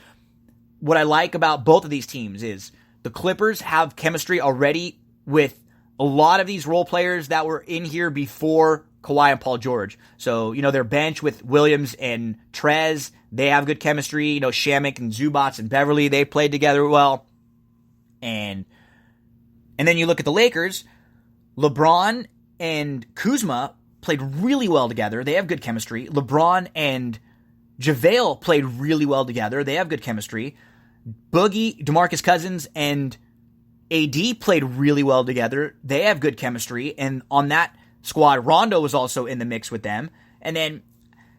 What I like about both of these teams is the Clippers have chemistry already with a lot of these role players that were in here before Kawhi and Paul George. So, their bench with Williams and Trez, they have good chemistry. Shamet and Zubac and Beverley, they played together well. And then you look at the Lakers, LeBron and Kuzma played really well together. They have good chemistry. LeBron and JaVale played really well together. They have good chemistry. Boogie, DeMarcus Cousins, and AD played really well together. They have good chemistry. And on that squad, Rondo was also in the mix with them. And then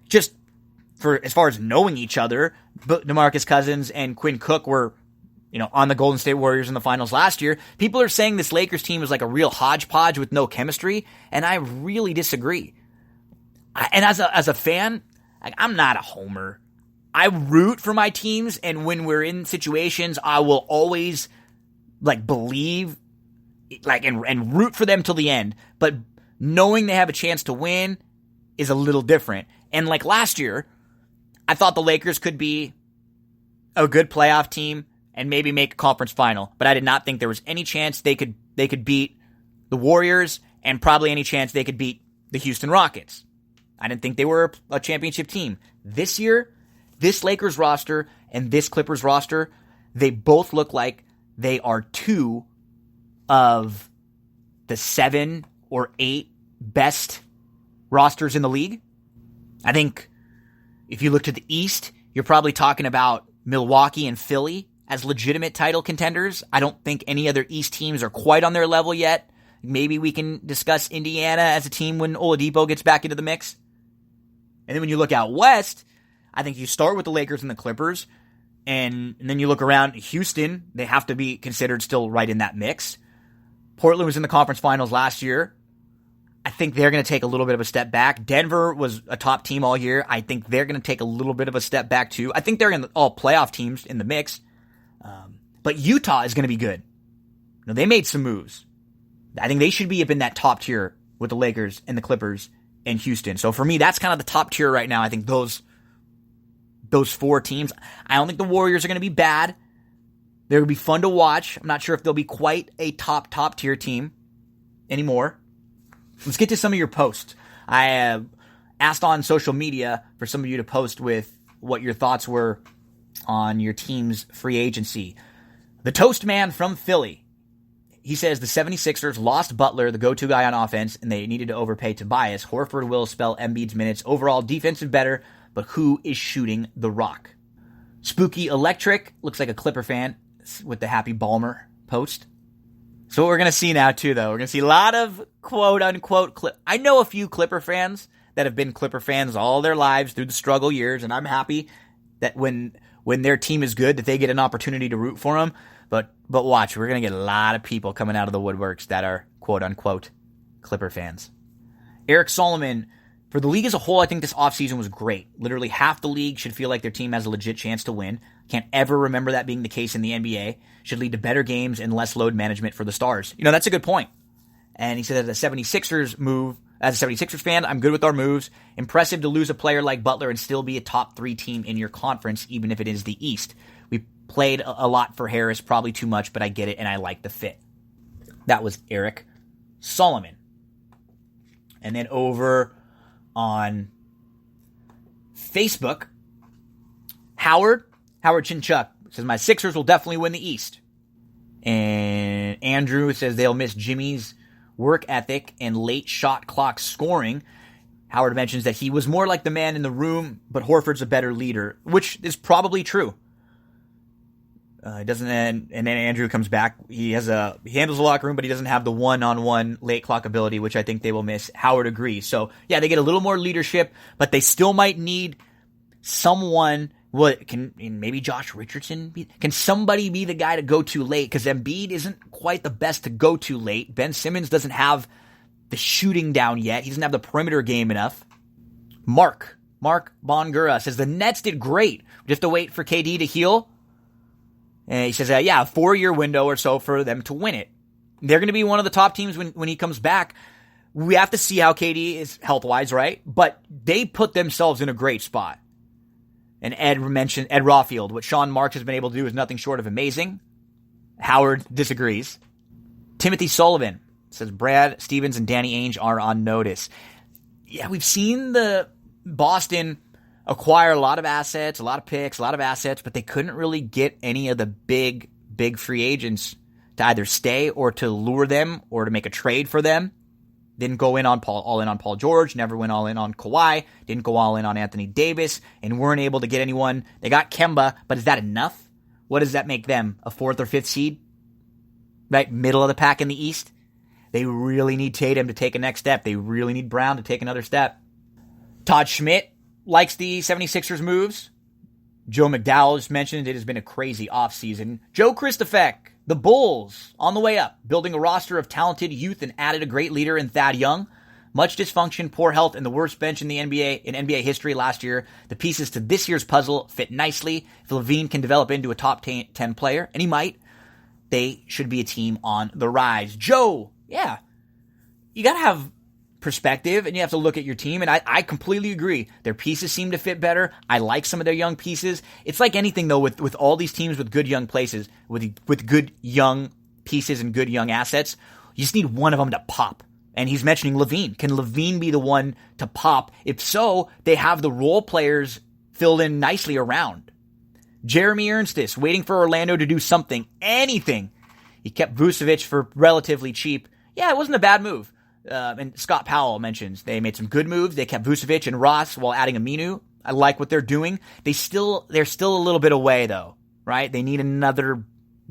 just for as far as knowing each other, DeMarcus Cousins and Quinn Cook were, on the Golden State Warriors in the finals last year. People are saying this Lakers team is like a real hodgepodge with no chemistry, and I really disagree. And as a fan, I'm not a homer. I root for my teams, and when we're in situations, I will always believe and root for them till the end. But knowing they have a chance to win is a little different. And like last year, I thought the Lakers could be a good playoff team and maybe make a conference final, but I did not think there was any chance they could beat the Warriors, and probably any chance they could beat the Houston Rockets. I didn't think they were a championship team. This year, this Lakers roster and this Clippers roster, they both look like they are two of the 7 or 8 best rosters in the league. I think if you look to the East, you're probably talking about Milwaukee and Philly as legitimate title contenders. I don't think any other East teams are quite on their level yet. Maybe we can discuss Indiana as a team when Oladipo gets back into the mix. And then when you look out West, I think you start with the Lakers and the Clippers, and then you look around Houston, they have to be considered still right in that mix. Portland was in the conference finals last year. I think they're going to take a little bit of a step back. Denver was a top team all year. I think they're going to take a little bit of a step back too. I think they're in all playoff teams in the mix. But Utah is going to be good. They made some moves. I think they should be up in that top tier with the Lakers and the Clippers and Houston. So for me, that's kind of the top tier right now. I think those 4 teams. I don't think the Warriors are going to be bad. They'll be fun to watch. I'm not sure if they'll be quite a top tier team anymore. Let's get to some of your posts. I asked on social media for some of you to post with what your thoughts were on your team's free agency. The Toast Man from Philly. He says the 76ers lost Butler, the go-to guy on offense, and they needed to overpay Tobias. Horford will spell Embiid's minutes. Overall, defensive better, but who is shooting the rock? Spooky Electric, looks like a Clipper fan with the Happy Ballmer post. So what we're going to see now, too, though, we're going to see a lot of quote-unquote I know a few Clipper fans that have been Clipper fans all their lives through the struggle years, and I'm happy that when their team is good, that they get an opportunity to root for them. But watch, we're going to get a lot of people coming out of the woodworks that are quote-unquote Clipper fans. Eric Solomon, for the league as a whole, I think this offseason was great. Literally half the league should feel like their team has a legit chance to win. Can't ever remember that being the case in the NBA. Should lead to better games and less load management for the stars. That's a good point. And he said as a 76ers fan, I'm good with our moves. Impressive to lose a player like Butler and still be a top 3 team in your conference, even if it is the East. We played a lot for Harris, probably too much, but I get it, and I like the fit. That was Eric Solomon. And then over on Facebook, Howard Chinchuk says, my Sixers will definitely win the East. And Andrew says they'll miss Jimmy's work ethic and late shot clock scoring. Howard mentions that he was more like the man in the room, but Horford's a better leader, which is probably true. Doesn't, and then Andrew comes back. He handles the locker room, but he doesn't have the one-on-one late clock ability, which I think they will miss. Howard agrees. So yeah, they get a little more leadership, but they still might need someone. Maybe Josh Richardson? Can somebody be the guy to go to late? Because Embiid isn't quite the best to go to late. Ben Simmons doesn't have the shooting down yet. He doesn't have the perimeter game enough. Mark Bongura says the Nets did great. We have to wait for KD to heal. And he says, a 4-year window or so for them to win it. They're going to be one of the top teams when he comes back. We have to see how KD is health-wise, right? But they put themselves in a great spot. And Ed mentioned Ed Rawfield. What Sean Marks has been able to do is nothing short of amazing. Howard disagrees. Timothy Sullivan says Brad Stevens and Danny Ainge are on notice. Yeah, we've seen the Boston acquire a lot of assets, a lot of picks, a lot of assets, but they couldn't really get any of the big free agents to either stay or to lure them or to make a trade for them. Didn't go all in on Paul George, never went all in on Kawhi, didn't go all in on Anthony Davis, and weren't able to get anyone. They got Kemba, but is that enough? What does that make them? A 4th or 5th seed? Right? Middle of the pack in the East? They really need Tatum to take a next step. They really need Brown to take another step. Todd Schmidt likes the 76ers moves. Joe McDowell just mentioned it has been a crazy offseason. Joe Christofek, the Bulls, on the way up, building a roster of talented youth and added a great leader in Thad Young. Much dysfunction, poor health, and the worst bench in the NBA history last year. The pieces to this year's puzzle fit nicely. If Levine can develop into a top 10 player, and he might, they should be a team on the rise. Joe, yeah, you got to have perspective, and you have to look at your team, and I completely agree. Their pieces seem to fit better. I like some of their young pieces. It's like anything, though, with all these teams with good young places, with good young pieces and good young assets, you just need one of them to pop. And he's mentioning Levine. Can Levine be the one to pop? If so, they have the role players filled in nicely around. Jeremy Ernstis, waiting for Orlando to do something, anything. He kept Vucevic for relatively cheap. Yeah, it wasn't a bad move. And Scott Powell mentions they made some good moves. They kept Vucevic and Ross while adding Aminu. I like what they're doing. They're still a little bit away, though, right? They need another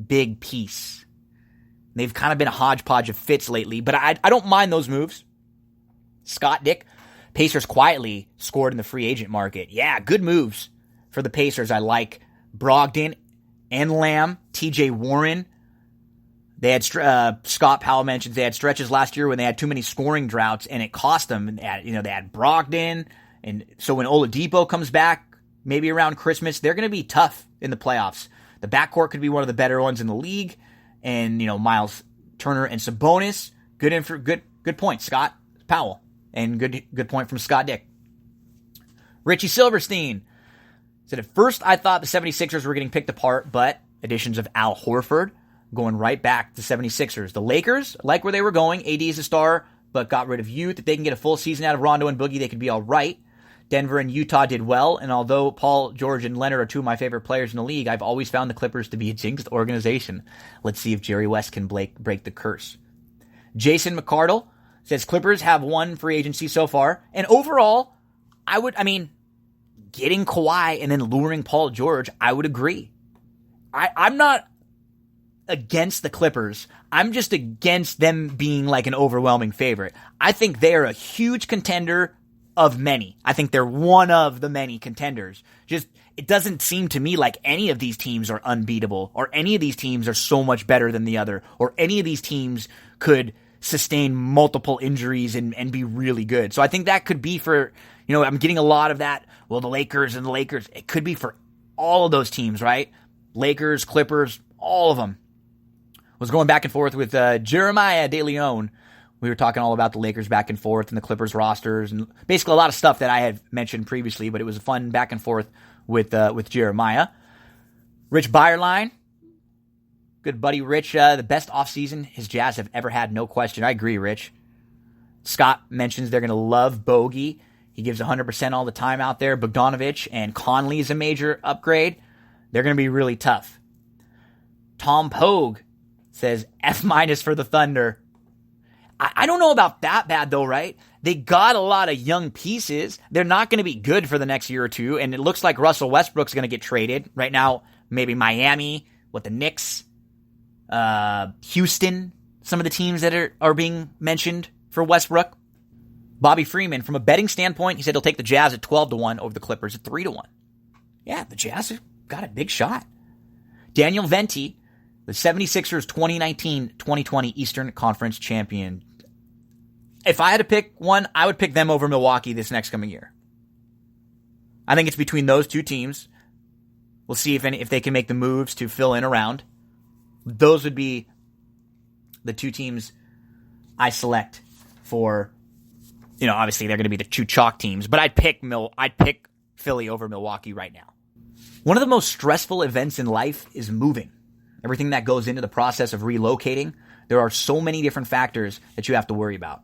big piece. They've kind of been a hodgepodge of fits lately, but I don't mind those moves. Scott Dick, Pacers quietly scored in the free agent market. Yeah, good moves for the Pacers. I like Brogdon and Lamb, TJ Warren. They had Scott Powell mentions they had stretches last year when they had too many scoring droughts, and it cost them. They had Brogdon, and so when Oladipo comes back, maybe around Christmas, they're going to be tough in the playoffs. The backcourt could be one of the better ones in the league, and Miles Turner and Sabonis. Good point, Scott Powell, and good point from Scott Dick. Richie Silverstein said, at first I thought the 76ers were getting picked apart, but additions of Al Horford, going right back to 76ers. The Lakers, like where they were going. AD is a star, but got rid of youth. If they can get a full season out of Rondo and Boogie, they could be all right. Denver and Utah did well, and although Paul George and Leonard are two of my favorite players in the league, I've always found the Clippers to be a jinxed organization. Let's see if Jerry West can break the curse. Jason McCardle says Clippers have won free agency so far, and overall, getting Kawhi and then luring Paul George, I would agree. I'm not against the Clippers. I'm just against them being like an overwhelming favorite. I think they're a huge contender of many. I think they're one of the many contenders. Just, it doesn't seem to me like any of these teams are unbeatable, or any of these teams are so much better than the other, or any of these teams could sustain multiple injuries and be really good. So I think that could be for, I'm getting a lot of that. Well, the Lakers, it could be for all of those teams, right? Lakers, Clippers, all of them. Was going back and forth with Jeremiah De Leon. We were talking all about the Lakers back and forth and the Clippers rosters and basically a lot of stuff that I had mentioned previously, but it was a fun back and forth with Jeremiah. Rich Byerline, good buddy Rich, the best offseason his Jazz have ever had, no question. I agree, Rich. Scott mentions they're going to love Bogey. He gives 100% all the time out there. Bogdanovich and Conley is a major upgrade. They're going to be really tough. Tom Pogue says F- for the Thunder. I don't know about that bad, though, right? They got a lot of young pieces. They're not going to be good for the next year or two, and it looks like Russell Westbrook's going to get traded. Right now, maybe Miami, the Knicks, Houston, some of the teams that are being mentioned for Westbrook. Bobby Freeman, from a betting standpoint, he said he'll take the Jazz at 12-1 over the Clippers at 3-1. Yeah, the Jazz have got a big shot. Daniel Venti, the 76ers 2019-2020 Eastern Conference champion. If I had to pick one, I would pick them over Milwaukee this next coming year. I think it's between those two teams. We'll see if they can make the moves to fill in around. Those would be the two teams I select for, obviously they're going to be the two chalk teams, but I'd pick Philly over Milwaukee right now. One of the most stressful events in life is moving. Everything that goes into the process of relocating, there are so many different factors that you have to worry about.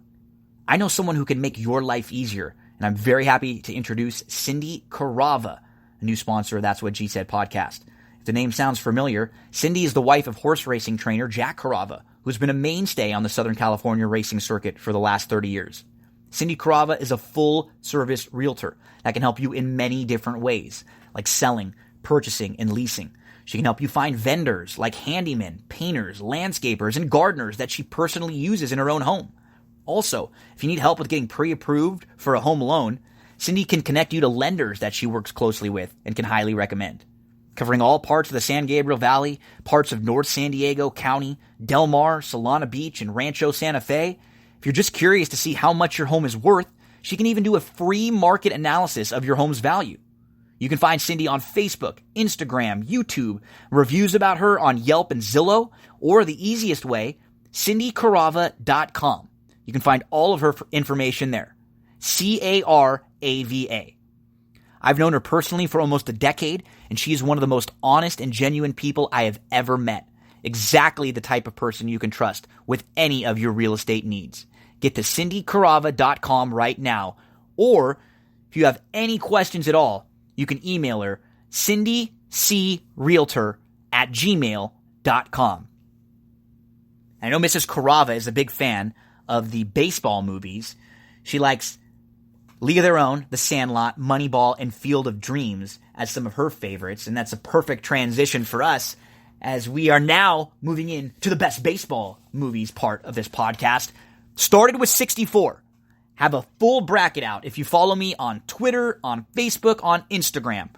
I know someone who can make your life easier, and I'm very happy to introduce Cindy Carava, a new sponsor of That's What G Said podcast. If the name sounds familiar, Cindy is the wife of horse racing trainer Jack Carava, who's been a mainstay on the Southern California racing circuit for the last 30 years. Cindy Carava is a full-service realtor that can help you in many different ways, like selling, purchasing, and leasing. She can help you find vendors like handymen, painters, landscapers, and gardeners that she personally uses in her own home. Also, if you need help with getting pre-approved for a home loan, Cindy can connect you to lenders that she works closely with and can highly recommend. Covering all parts of the San Gabriel Valley, parts of North San Diego County, Del Mar, Solana Beach, and Rancho Santa Fe, if you're just curious to see how much your home is worth, she can even do a free market analysis of your home's value. You can find Cindy on Facebook, Instagram, YouTube, reviews about her on Yelp and Zillow, or the easiest way, cindycarava.com. You can find all of her information there. Carava. I've known her personally for almost a decade, and she is one of the most honest and genuine people I have ever met. Exactly the type of person you can trust with any of your real estate needs. Get to cindycarava.com right now, or if you have any questions at all, you can email her, cindycrealtor@gmail.com. I know Mrs. Carava is a big fan of the baseball movies. She likes League of Their Own, The Sandlot, Moneyball, and Field of Dreams as some of her favorites, and that's a perfect transition for us as we are now moving in to the best baseball movies part of this podcast. Started with 64. Have a full bracket out. If you follow me on Twitter, on Facebook, on Instagram.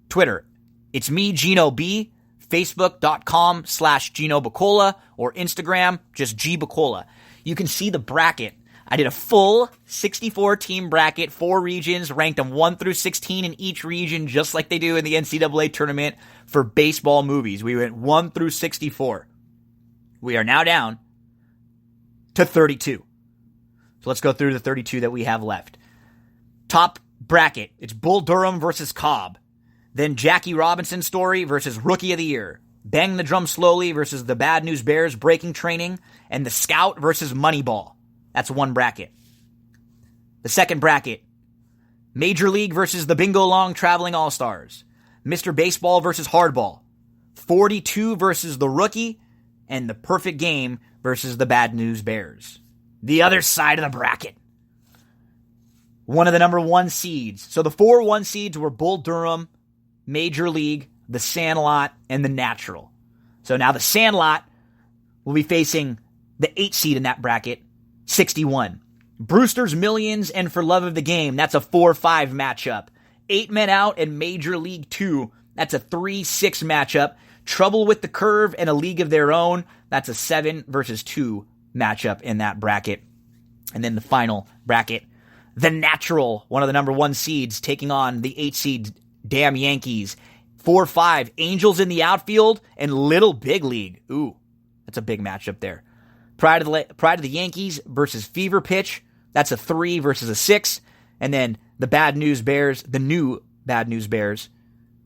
Twitter, it's me, Gino B. Facebook.com/Gino Bacola, or Instagram, just G Bacola. You can see the bracket. I did a full 64-team bracket, 4 regions, ranked them 1 through 16 in each region, just like they do in the NCAA tournament for baseball movies. We went 1 through 64. We are now down to 32. So let's go through the 32 that we have left. Top bracket, it's Bull Durham versus Cobb. Then Jackie Robinson story versus Rookie of the Year. Bang the Drum Slowly versus the Bad News Bears Breaking Training, and the Scout versus Moneyball. That's one bracket. The second bracket, Major League versus the Bingo Long Traveling All-Stars, Mr. Baseball versus Hardball, 42 versus the Rookie, and the Perfect Game versus the Bad News Bears. The other side of the bracket, one of the number 1 seeds. So the 4 1 seeds were Bull Durham, Major League, the Sandlot, and the Natural. So now the Sandlot will be facing the 8 seed in that bracket, 61. Brewster's Millions and For Love of the Game, that's a 4-5 matchup. 8 Men Out and Major League 2, that's a 3-6 matchup. Trouble with the Curve and A League of Their Own, that's a 7 versus 2 matchup in that bracket. And then the final bracket, the Natural, one of the number 1 seeds, taking on the 8 seed Damn Yankees. 4-5, Angels in the outfield and Little Big League. Ooh, that's a big matchup there. Pride of the Yankees versus Fever Pitch. That's a 3 versus a 6. And then the Bad News Bears, the new Bad News Bears,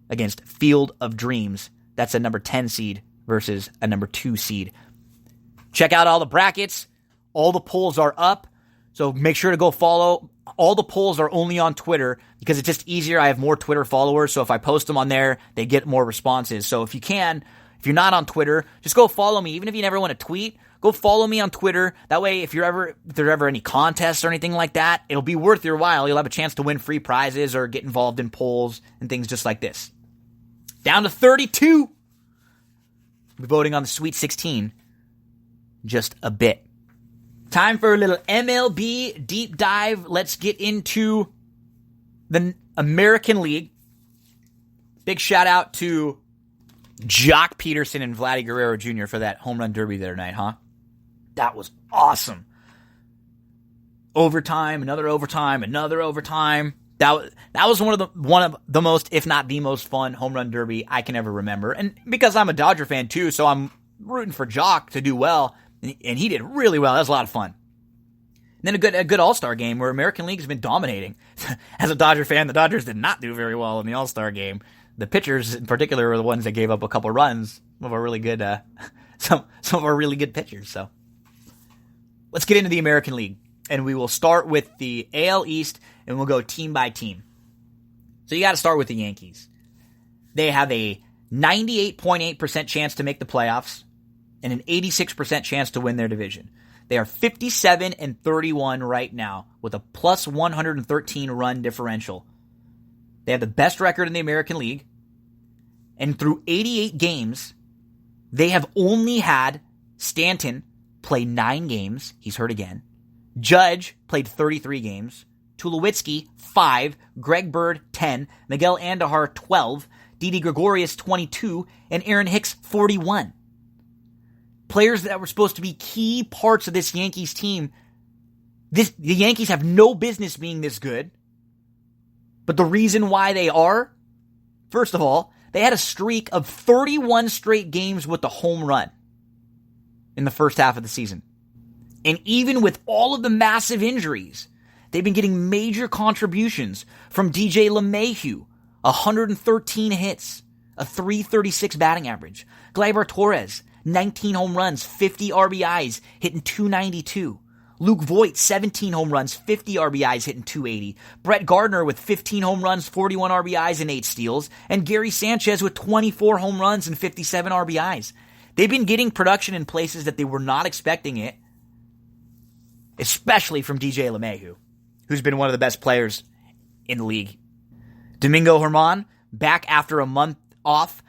against Field of Dreams. That's a number 10 seed versus a number 2 seed. Check out all the brackets. All the polls are up. So make sure to go follow. All the polls are only on Twitter because it's just easier. I have more Twitter followers. So if I post them on there, they get more responses. So if you're not on Twitter, just go follow me. Even if you never want to tweet, go follow me on Twitter. That way, if there's ever any contests or anything like that, it'll be worth your while. You'll have a chance to win free prizes or get involved in polls and things just like this. Down to 32. We'll be voting on the Sweet 16 just a bit. Time for a little MLB deep dive. Let's get into the American League. Big shout out to Jock Peterson and Vladdy Guerrero Jr. for that home run derby the other night, huh? That was awesome. Overtime, another overtime, another overtime. That was one of the most, if not the most fun home run derby I can ever remember. And because I'm a Dodger fan too, so I'm rooting for Jock to do well, and he did really well. That was a lot of fun. And then a good All-Star game where American League has been dominating. As a Dodger fan, the Dodgers did not do very well in the All-Star game. The pitchers in particular were the ones that gave up a couple runs. Some of our really good, some of our really good pitchers. So let's get into the American League, and we will start with the AL East, and we'll go team by team. So you got to start with the Yankees. They have a 98.8% chance to make the playoffs and an 86% chance to win their division. They are 57-31 right now with a plus 113 run differential. They have the best record in the American League. And through 88 games, they have only had Stanton play 9 games. He's hurt again. Judge played 33 games. Tulowitzki, 5. Greg Bird, 10. Miguel Andujar, 12. Didi Gregorius, 22. And Aaron Hicks, 41. Players that were supposed to be key parts of this Yankees team. The Yankees have no business being this good. But the reason why they are, first of all, they had a streak of 31 straight games with the home run in the first half of the season. And even with all of the massive injuries, they've been getting major contributions from DJ LeMahieu, 113 hits, a .336 batting average. Gleyber Torres, 19 home runs, 50 RBIs, hitting .292. Luke Voigt, 17 home runs, 50 RBIs, hitting .280. Brett Gardner with 15 home runs, 41 RBIs, and 8 steals. And Gary Sanchez with 24 home runs and 57 RBIs. They've been getting production in places that they were not expecting it, especially from DJ LeMahieu, who's been one of the best players in the league. Domingo Germán, back after a month off.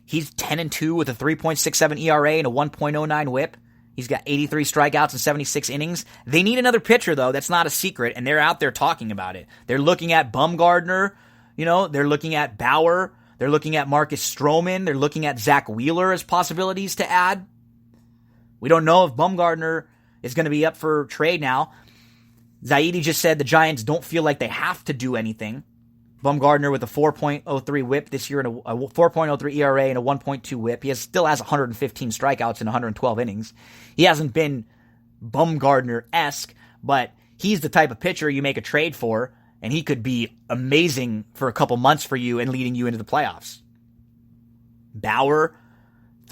He's 10-2 with a 3.67 ERA and a 1.09 whip. He's got 83 strikeouts and 76 innings. They need another pitcher, though. That's not a secret, and they're out there talking about it. They're looking at Bumgarner. They're looking at Bauer. They're looking at Marcus Stroman. They're looking at Zach Wheeler as possibilities to add. We don't know if Bumgarner is going to be up for trade now. Zaidi just said the Giants don't feel like they have to do anything. Bumgarner with a 4.03 whip this year and a 4.03 ERA and a 1.2 whip. He still has 115 strikeouts in 112 innings. He hasn't been Bumgarner-esque, but he's the type of pitcher you make a trade for, and he could be amazing for a couple months for you and leading you into the playoffs. Bauer,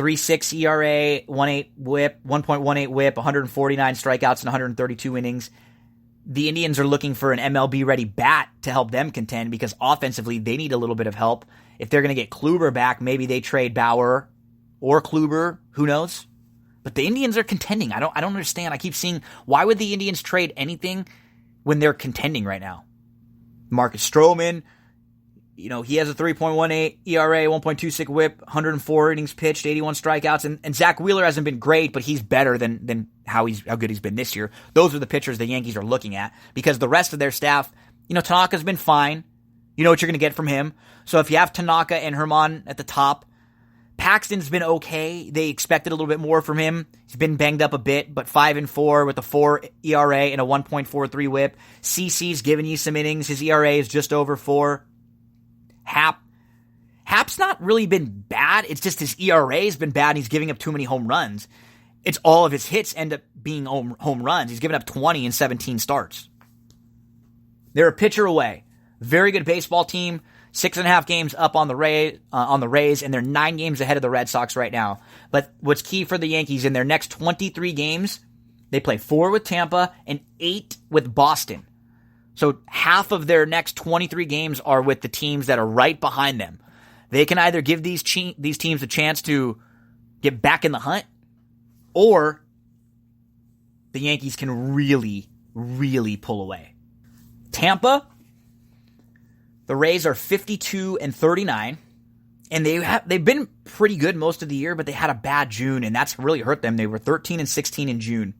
3.6 ERA, 1.8 whip, 1.18 whip, 149 strikeouts in 132 innings. The Indians are looking for an MLB-ready bat to help them contend because offensively they need a little bit of help. If they're going to get Kluber back, maybe they trade Bauer or Kluber. Who knows? But the Indians are contending. I don't understand. I keep seeing, why would the Indians trade anything when they're contending right now? Marcus Stroman, he has a 3.18 ERA, 1.26 whip, 104 innings pitched, 81 strikeouts, and Zach Wheeler hasn't been great, but he's better than how good he's been this year. Those are the pitchers the Yankees are looking at because the rest of their staff, Tanaka's been fine. You know what you're going to get from him. So if you have Tanaka and Herman at the top, Paxton's been okay. They expected a little bit more from him. He's been banged up a bit, but 5-4 with a 4 ERA and a 1.43 whip. CC's given you some innings. His ERA is just over 4. Hap's not really been bad. It's just his ERA has been bad and he's giving up too many home runs. It's all of his hits end up being home runs. He's given up 20 in 17 starts. They're a pitcher away. Very good baseball team. 6.5 games up on the Rays, and they're 9 games ahead of the Red Sox right now. But what's key for the Yankees, in their next 23 games, they play 4 with Tampa and 8 with Boston. So half of their next 23 games are with the teams that are right behind them. They can either give these teams a chance to get back in the hunt, or the Yankees can really, really pull away. Tampa, the Rays are 52-39, and they've been pretty good most of the year, but they had a bad June, and that's really hurt them. They were 13-16 in June.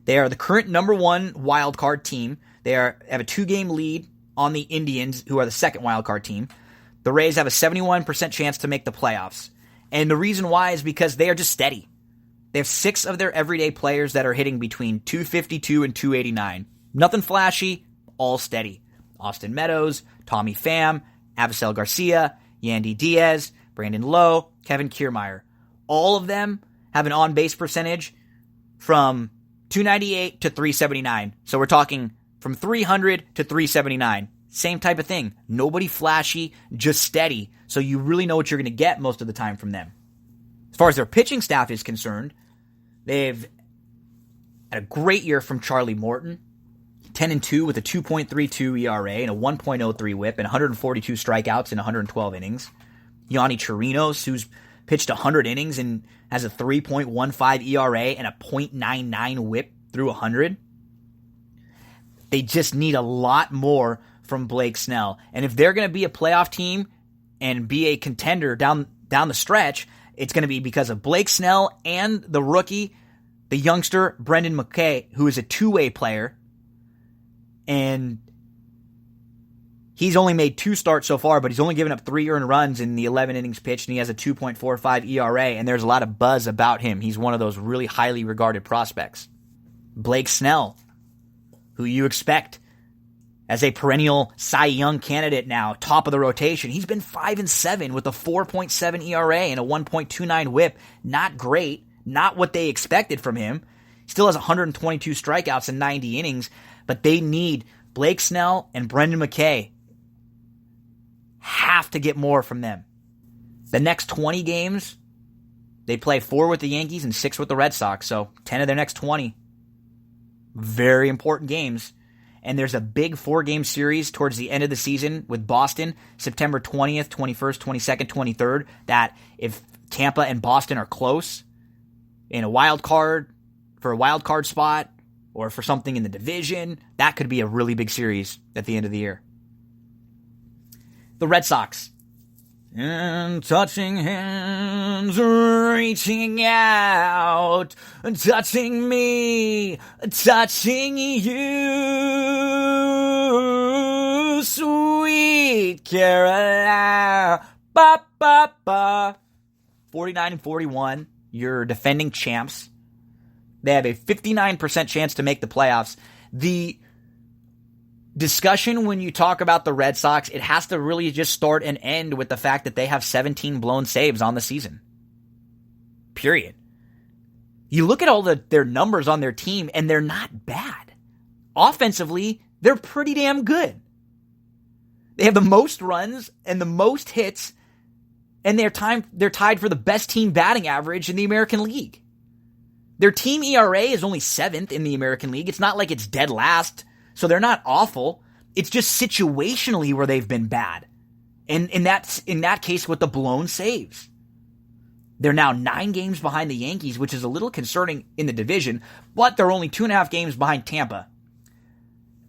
They are the current number 1 wild card team. They have a 2-game lead on the Indians, who are the second wild card team. The Rays have a 71% chance to make the playoffs, and the reason why is because they are just steady. They have 6 of their everyday players that are hitting between 252 and 289. Nothing flashy, all steady. Austin Meadows, Tommy Pham, Avisel Garcia, Yandy Diaz, Brandon Lowe, Kevin Kiermaier. All of them have an on-base percentage from 298 to 379. So we're talking from 300 to 379. Same type of thing. Nobody flashy, just steady. So you really know what you're going to get most of the time from them. As far as their pitching staff is concerned, they've had a great year from Charlie Morton. 10-2 with a 2.32 ERA and a 1.03 whip and 142 strikeouts in 112 innings. Yonny Chirinos, who's pitched 100 innings and has a 3.15 ERA and a .99 whip through 100. They just need a lot more from Blake Snell. And if they're going to be a playoff team and be a contender down the stretch, it's going to be because of Blake Snell and the rookie, the youngster Brendan McKay, who is a two-way player. And he's only made 2 starts so far, but he's only given up 3 earned runs in the 11 innings pitched, and he has a 2.45 ERA, and there's a lot of buzz about him. He's one of those really highly regarded prospects. Blake Snell, who you expect as a perennial Cy Young candidate now, top of the rotation. He's been 5-7 with a 4.7 ERA and a 1.29 whip. Not great. Not what they expected from him. Still has 122 strikeouts in 90 innings, but they need Blake Snell and Brendan McKay. Have to get more from them. The next 20 games, they play 4 with the Yankees and 6 with the Red Sox, so 10 of their next 20. Very important games. And there's a big 4-game series towards the end of the season with Boston, September 20th, 21st, 22nd, 23rd, that if Tampa and Boston are close in a wild card, for a wild card spot, or for something in the division, that could be a really big series at the end of the year. The Red Sox. And touching hands, reaching out, touching me, touching you, sweet Carolina. Ba, ba, ba. 49-41, you're defending champs. They have a 59% chance to make the playoffs. The discussion when you talk about the Red Sox, it has to really just start and end with the fact that they have 17 blown saves on the season. Period. You look at all their numbers on their team, and they're not bad. Offensively, they're pretty damn good. They have the most runs and the most hits And they're tied for the best team batting average in the American League. Their team ERA is only 7th in the American League. It's not like it's dead last, so they're not awful. It's just situationally where they've been bad. And in that case with the blown saves. They're now 9 games behind the Yankees, which is a little concerning in the division, but they're only 2.5 games behind Tampa.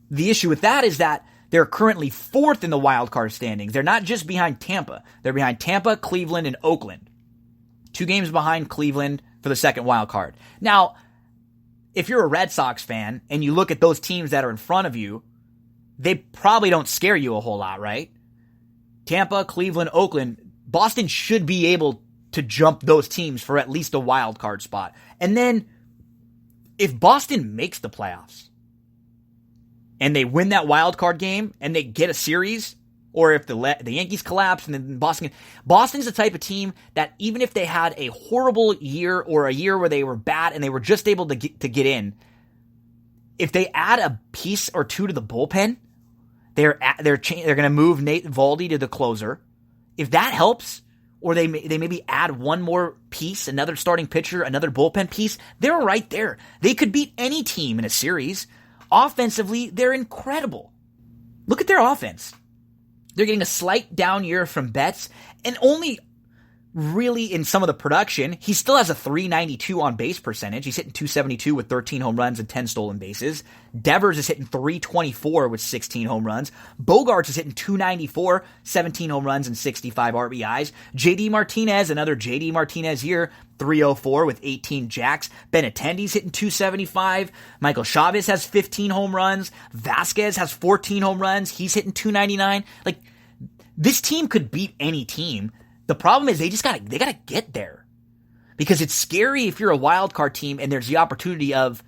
The issue with that is that they're currently 4th in the wild card standings. They're not just behind Tampa. They're behind Tampa, Cleveland, and Oakland. 2 games behind Cleveland for the second wild card. Now, if you're a Red Sox fan and you look at those teams that are in front of you, they probably don't scare you a whole lot, right? Tampa, Cleveland, Oakland, Boston should be able to jump those teams for at least a wild card spot. And then, if Boston makes the playoffs, and they win that wild card game, and they get a series, or if the Yankees collapse, and then Boston's the type of team that even if they had a horrible year, or a year where they were bad, and they were just able to get in, if they add a piece or two to the bullpen, they're going to move Nate Eovaldi to the closer. If that helps, or they maybe add one more piece, another starting pitcher, another bullpen piece, they're right there. They could beat any team in a series. Offensively, they're incredible. Look at their offense. They're getting a slight down year from Betts, and only really in some of the production. He still has a .392 on base percentage. He's hitting .272 with 13 home runs and 10 stolen bases. Devers is hitting .324 with 16 home runs. Bogarts is hitting .294, 17 home runs and 65 RBIs. JD Martinez, another JD Martinez year, .304 with 18 jacks. Benintendi's hitting .275. Michael Chavez has 15 home runs. Vasquez has 14 home runs. He's hitting .299. Like, this team could beat any team. The problem is they gotta get there. Because it's scary if you're a wild card team and there's the opportunity of,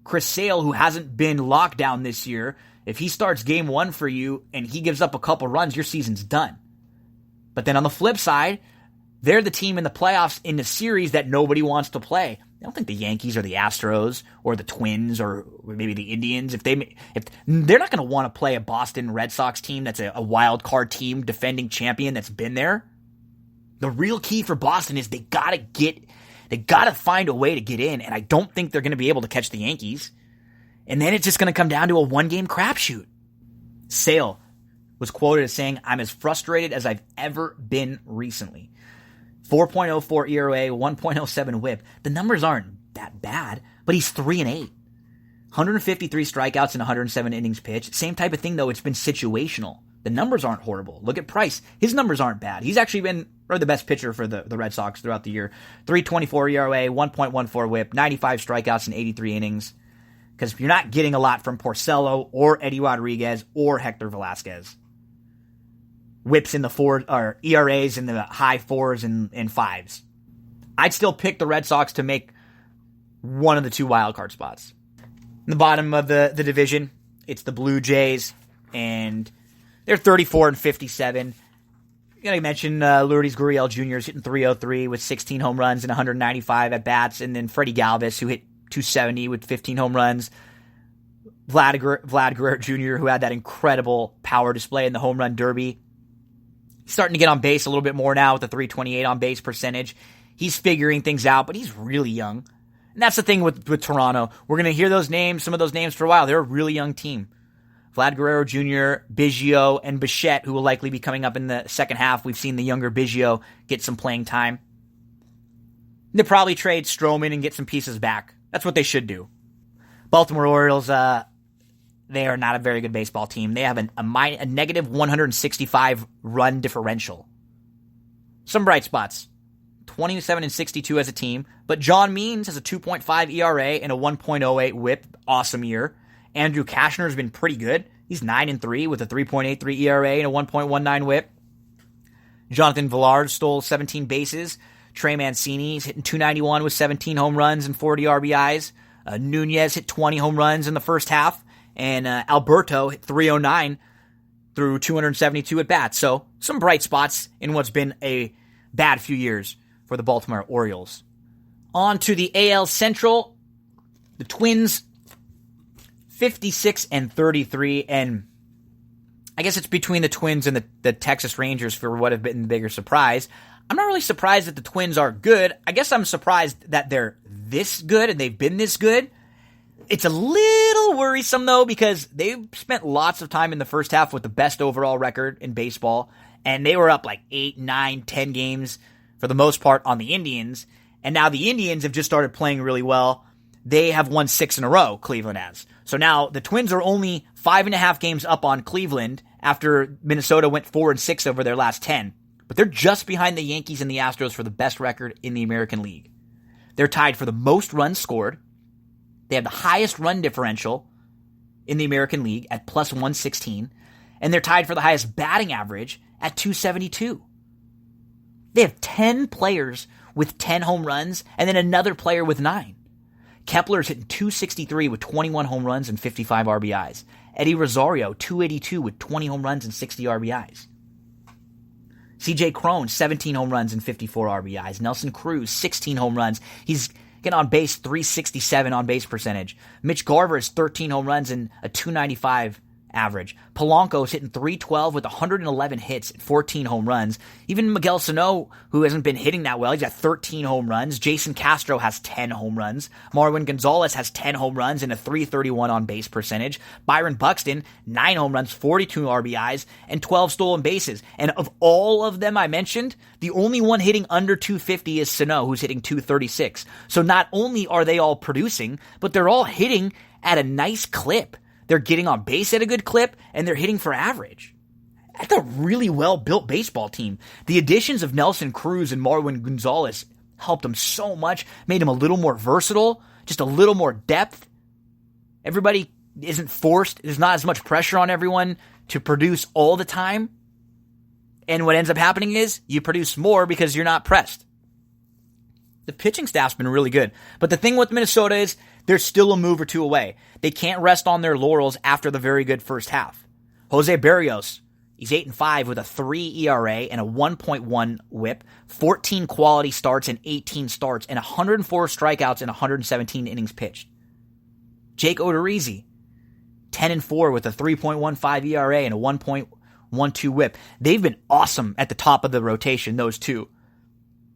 Chris Sale, who hasn't been locked down this year, if he starts game 1 for you and he gives up a couple runs, your season's done. But then on the flip side, they're the team in the playoffs in the series that nobody wants to play. I don't think the Yankees or the Astros or the Twins or maybe the Indians, if they're not going to want to play a Boston Red Sox team that's a wild card team, defending champion that's been there. The real key for Boston is they got to find a way to get in, and I don't think they're going to be able to catch the Yankees. And then it's just going to come down to a one-game crapshoot. Sale was quoted as saying, "I'm as frustrated as I've ever been recently." 4.04 ERA, 1.07 whip. The numbers aren't that bad, but he's 3-8. 153 strikeouts in 107 innings pitched. Same type of thing, though. It's been situational. The numbers aren't horrible. Look at Price. His numbers aren't bad. He's actually been the best pitcher for the Red Sox throughout the year. 3.24 ERA, 1.14 whip, 95 strikeouts in 83 innings. Because you're not getting a lot from Porcello or Eddie Rodriguez or Hector Velasquez. Whips in the 4, or ERAs in the high 4s and 5s. I'd still pick the Red Sox to make one of the 2 wildcard spots. In the bottom of the division, it's the Blue Jays, and they're 34-57. You gotta mention Lourdes Gurriel Jr. is hitting .303 with 16 home runs and 195 at bats, and then Freddie Galvis, who hit .270 with 15 home runs. Vlad Guerrero Jr., who had that incredible power display in the home run derby. Starting to get on base a little bit more now with the .328 on base percentage. He's figuring things out, but he's really young. And that's the thing with Toronto. We're going to hear some of those names for a while. They're a really young team. Vlad Guerrero Jr., Biggio, and Bichette, who will likely be coming up in the second half. We've seen the younger Biggio get some playing time. They'll probably trade Stroman and get some pieces back. That's what they should do. Baltimore Orioles, they are not a very good baseball team. They have a negative 165 run differential. Some bright spots. 27-62 as a team, but John Means has a 2.5 ERA and a 1.08 whip. Awesome year. Andrew Kashner has been pretty good. He's 9-3 with a 3.83 ERA and a 1.19 whip. Jonathan Villard stole 17 bases. Trey Mancini's hitting .291 with 17 home runs and 40 RBIs. Nunez hit 20 home runs in the first half. And Alberto hit .309 through 272 at-bats. So, some bright spots in what's been a bad few years for the Baltimore Orioles. On to the AL Central. The Twins, 56-33. And I guess it's between the Twins and the Texas Rangers for what have been the bigger surprise. I'm not really surprised that the Twins are good. I guess I'm surprised that they're this good and they've been this good. It's a little worrisome, though, because they've spent lots of time in the first half with the best overall record in baseball, and they were up like 8, 9, 10 games for the most part on the Indians, and now the Indians have just started playing really well. They have won 6 in a row, Cleveland has. So now the Twins are only 5.5 games up on Cleveland after Minnesota went 4-6 over their last 10. But they're just behind the Yankees and the Astros for the best record in the American League. They're tied for the most runs scored. They have the highest run differential in the American League at plus 116. And they're tied for the highest batting average at 272. They have 10 players with 10 home runs and then another player with 9. Kepler's hitting 263 with 21 home runs and 55 RBIs. Eddie Rosario, 282 with 20 home runs and 60 RBIs. CJ Cron, 17 home runs and 54 RBIs. Nelson Cruz, 16 home runs. He's getting on base, 367 on base percentage. Mitch Garver is 13 home runs and a 295 average. Polanco is hitting 312 with 111 hits and 14 home runs. Even Miguel Sano, who hasn't been hitting that well, he's got 13 home runs. Jason Castro has 10 home runs. Marwin Gonzalez has 10 home runs and a 331 on base percentage. Byron Buxton, 9 home runs, 42 RBIs, and 12 stolen bases. And of all of them I mentioned, the only one hitting under 250 is Sano, who's hitting 236. So not only are they all producing, but they're all hitting at a nice clip. They're getting on base at a good clip, and they're hitting for average. That's a really well-built baseball team. The additions of Nelson Cruz and Marwin Gonzalez helped them so much, made them a little more versatile, just a little more depth. Everybody isn't forced. There's not as much pressure on everyone to produce all the time. And what ends up happening is you produce more because you're not pressed. The pitching staff's been really good. But the thing with Minnesota is they're still a move or two away. They can't rest on their laurels after the very good first half. Jose Berrios, he's 8-5 with a 3 ERA and a 1.1 whip, 14 quality starts and 18 starts, and 104 strikeouts and 117 innings pitched. Jake Odorizzi, 10-4 with a 3.15 ERA and a 1.12 whip. They've been awesome at the top of the rotation, those two.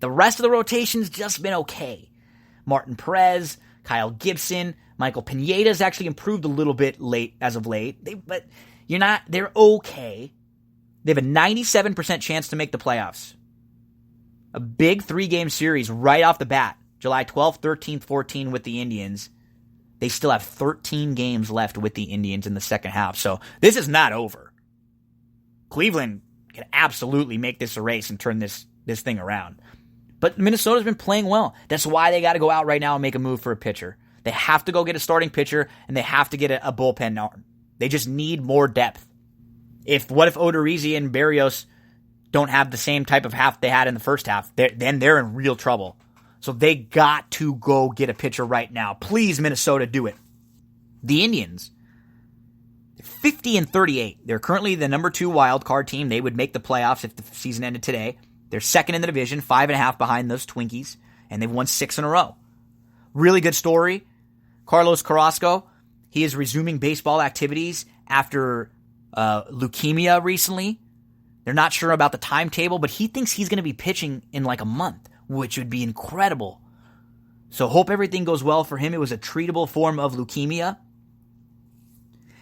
The rest of the rotation's just been okay. Martin Perez, Kyle Gibson, Michael Pineda's actually improved a little bit as of late. They're okay. They have a 97% chance to make the playoffs. A big 3-game series right off the bat. July 12th, 13th, 14th with the Indians. They still have 13 games left with the Indians in the second half. So this is not over. Cleveland can absolutely make this a race and turn this thing around. But Minnesota's been playing well. That's why they got to go out right now and make a move for a pitcher. They have to go get a starting pitcher, and they have to get a bullpen arm. They just need more depth. What if Odorizzi and Berrios don't have the same type of half they had in the first half? Then they're in real trouble. So they got to go get a pitcher right now. Please, Minnesota, do it. The Indians, 50-38. They're currently the number 2 wild card team. They would make the playoffs if the season ended today. They're second in the division, 5.5 behind those Twinkies, and they've won 6 in a row. Really good story. Carlos Carrasco, he is resuming baseball activities after leukemia recently. They're not sure about the timetable, but he thinks he's going to be pitching in like a month, which would be incredible. So hope everything goes well for him. It was a treatable form of leukemia.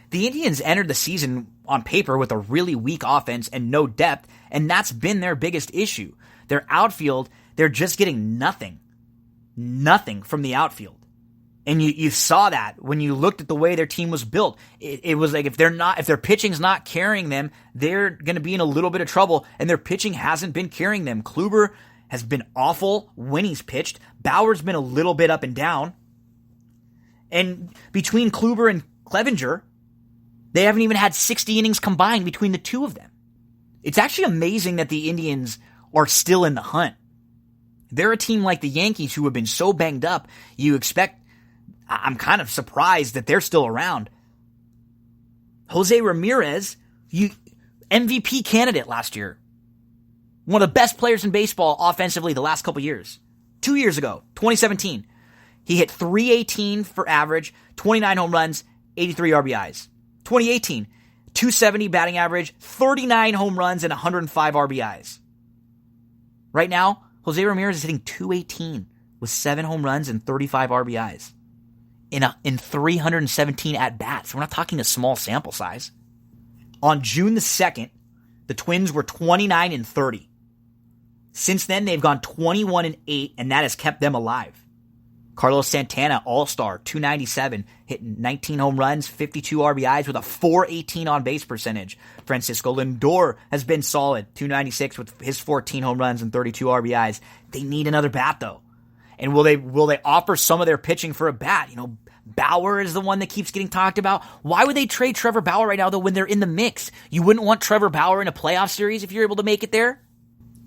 The Indians entered the season on paper with a really weak offense and no depth, and that's been their biggest issue. Their outfield, they're just getting nothing from the outfield. And you saw that when you looked at the way their team was built. It was like if their pitching's not carrying them, they're going to be in a little bit of trouble, and their pitching hasn't been carrying them. Kluber has been awful when he's pitched. Bauer's been a little bit up and down. And between Kluber and Clevinger, they haven't even had 60 innings combined between the two of them. It's actually amazing that the Indians are still in the hunt. They're a team like the Yankees who have been so banged up, I'm kind of surprised that they're still around. Jose Ramirez, MVP candidate last year. One of the best players in baseball offensively the last couple years. 2 years ago, 2017, he hit .318 for average, 29 home runs, 83 RBIs. 2018, .270 batting average, 39 home runs, and 105 RBIs. Right now, Jose Ramirez is hitting .218 with 7 home runs and 35 RBIs in 317 at-bats. We're not talking a small sample size. On June the 2nd, the Twins were 29-30. Since then, they've gone 21-8, and that has kept them alive. Carlos Santana, all-star, .297, hitting 19 home runs, 52 RBIs with a .418 on-base percentage. Francisco Lindor has been solid, .296 with his 14 home runs and 32 RBIs. They need another bat, though. And will they offer some of their pitching for a bat? You know, Bauer is the one that keeps getting talked about. Why would they trade Trevor Bauer right now, though, when they're in the mix? You wouldn't want Trevor Bauer in a playoff series if you're able to make it there?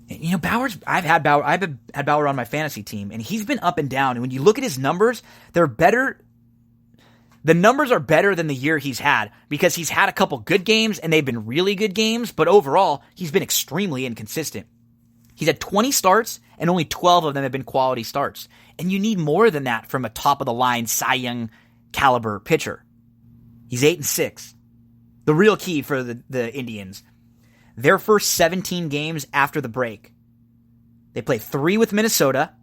You know, I've had Bauer on my fantasy team, and he's been up and down. And when you look at his numbers, they're better. The numbers are better than the year he's had because he's had a couple good games, and they've been really good games. But overall, he's been extremely inconsistent. He's had 20 starts, and only 12 of them have been quality starts. And you need more than that from a top-of-the-line Cy Young caliber pitcher. He's 8-6. The real key for the Indians, their first 17 games after the break, they play 3 with Minnesota,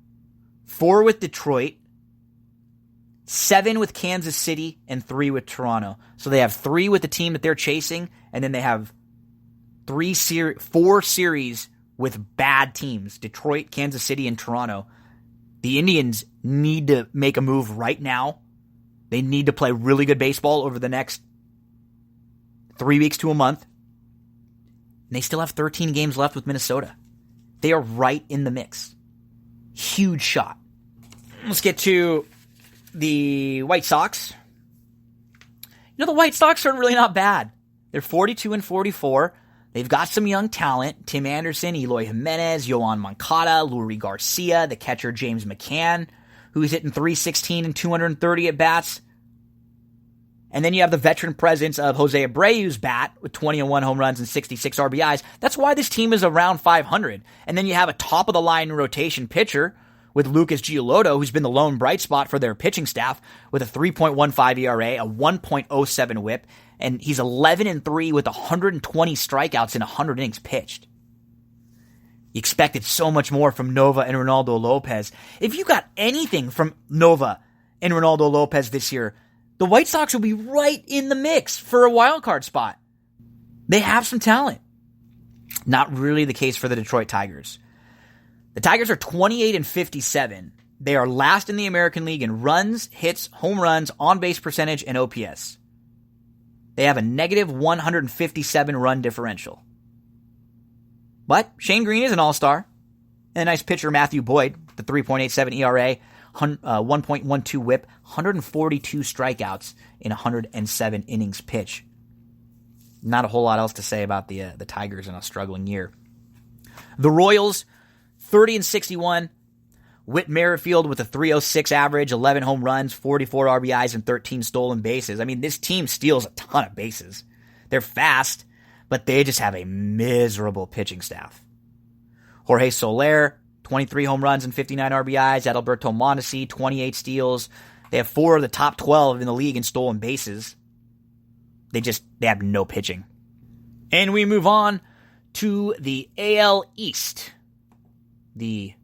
4 with Detroit, 7 with Kansas City, and 3 with Toronto. So they have 3 with the team that they're chasing, and then they have 4 series with bad teams, Detroit, Kansas City, and Toronto. The Indians need to make a move right now. They need to play really good baseball over the next 3 weeks to a month. And they still have 13 games left with Minnesota. They are right in the mix. Huge shot. Let's get to the White Sox. You know, the White Sox are really not bad. They're 42-44. They've got some young talent. Tim Anderson, Eloy Jimenez, Yoan Moncada, Lurie Garcia, the catcher James McCann, who's hitting .316 and 230 at-bats. And then you have the veteran presence of Jose Abreu's bat with 21 home runs and 66 RBIs. That's why this team is around 500. And then you have a top-of-the-line rotation pitcher with Lucas Giolito, who's been the lone bright spot for their pitching staff with a 3.15 ERA, a 1.07 whip, and he's 11-3 with 120 strikeouts in 100 innings pitched. You expected so much more from Nova and Ronaldo Lopez. If you got anything from Nova and Ronaldo Lopez this year, the White Sox will be right in the mix for a wild card spot. They have some talent. Not really the case for the Detroit Tigers. The Tigers are 28-57. They are last in the American League in runs, hits, home runs, on-base percentage, and OPS. They have a negative 157 run differential. But Shane Green is an all-star. And a nice pitcher, Matthew Boyd, the 3.87 ERA, 1.12 whip, 142 strikeouts in 107 innings pitched. Not a whole lot else to say about the Tigers in a struggling year. The Royals, 30-61. Whit Merrifield with a .306 average, 11 home runs, 44 RBIs, and 13 stolen bases. I mean, this team steals a ton of bases. They're fast, but they just have a miserable pitching staff. Jorge Soler, 23 home runs and 59 RBIs. Adalberto Mondesi, 28 steals. They have 4 of the top 12 in the league in stolen bases. They have no pitching. And we move on to the AL East, the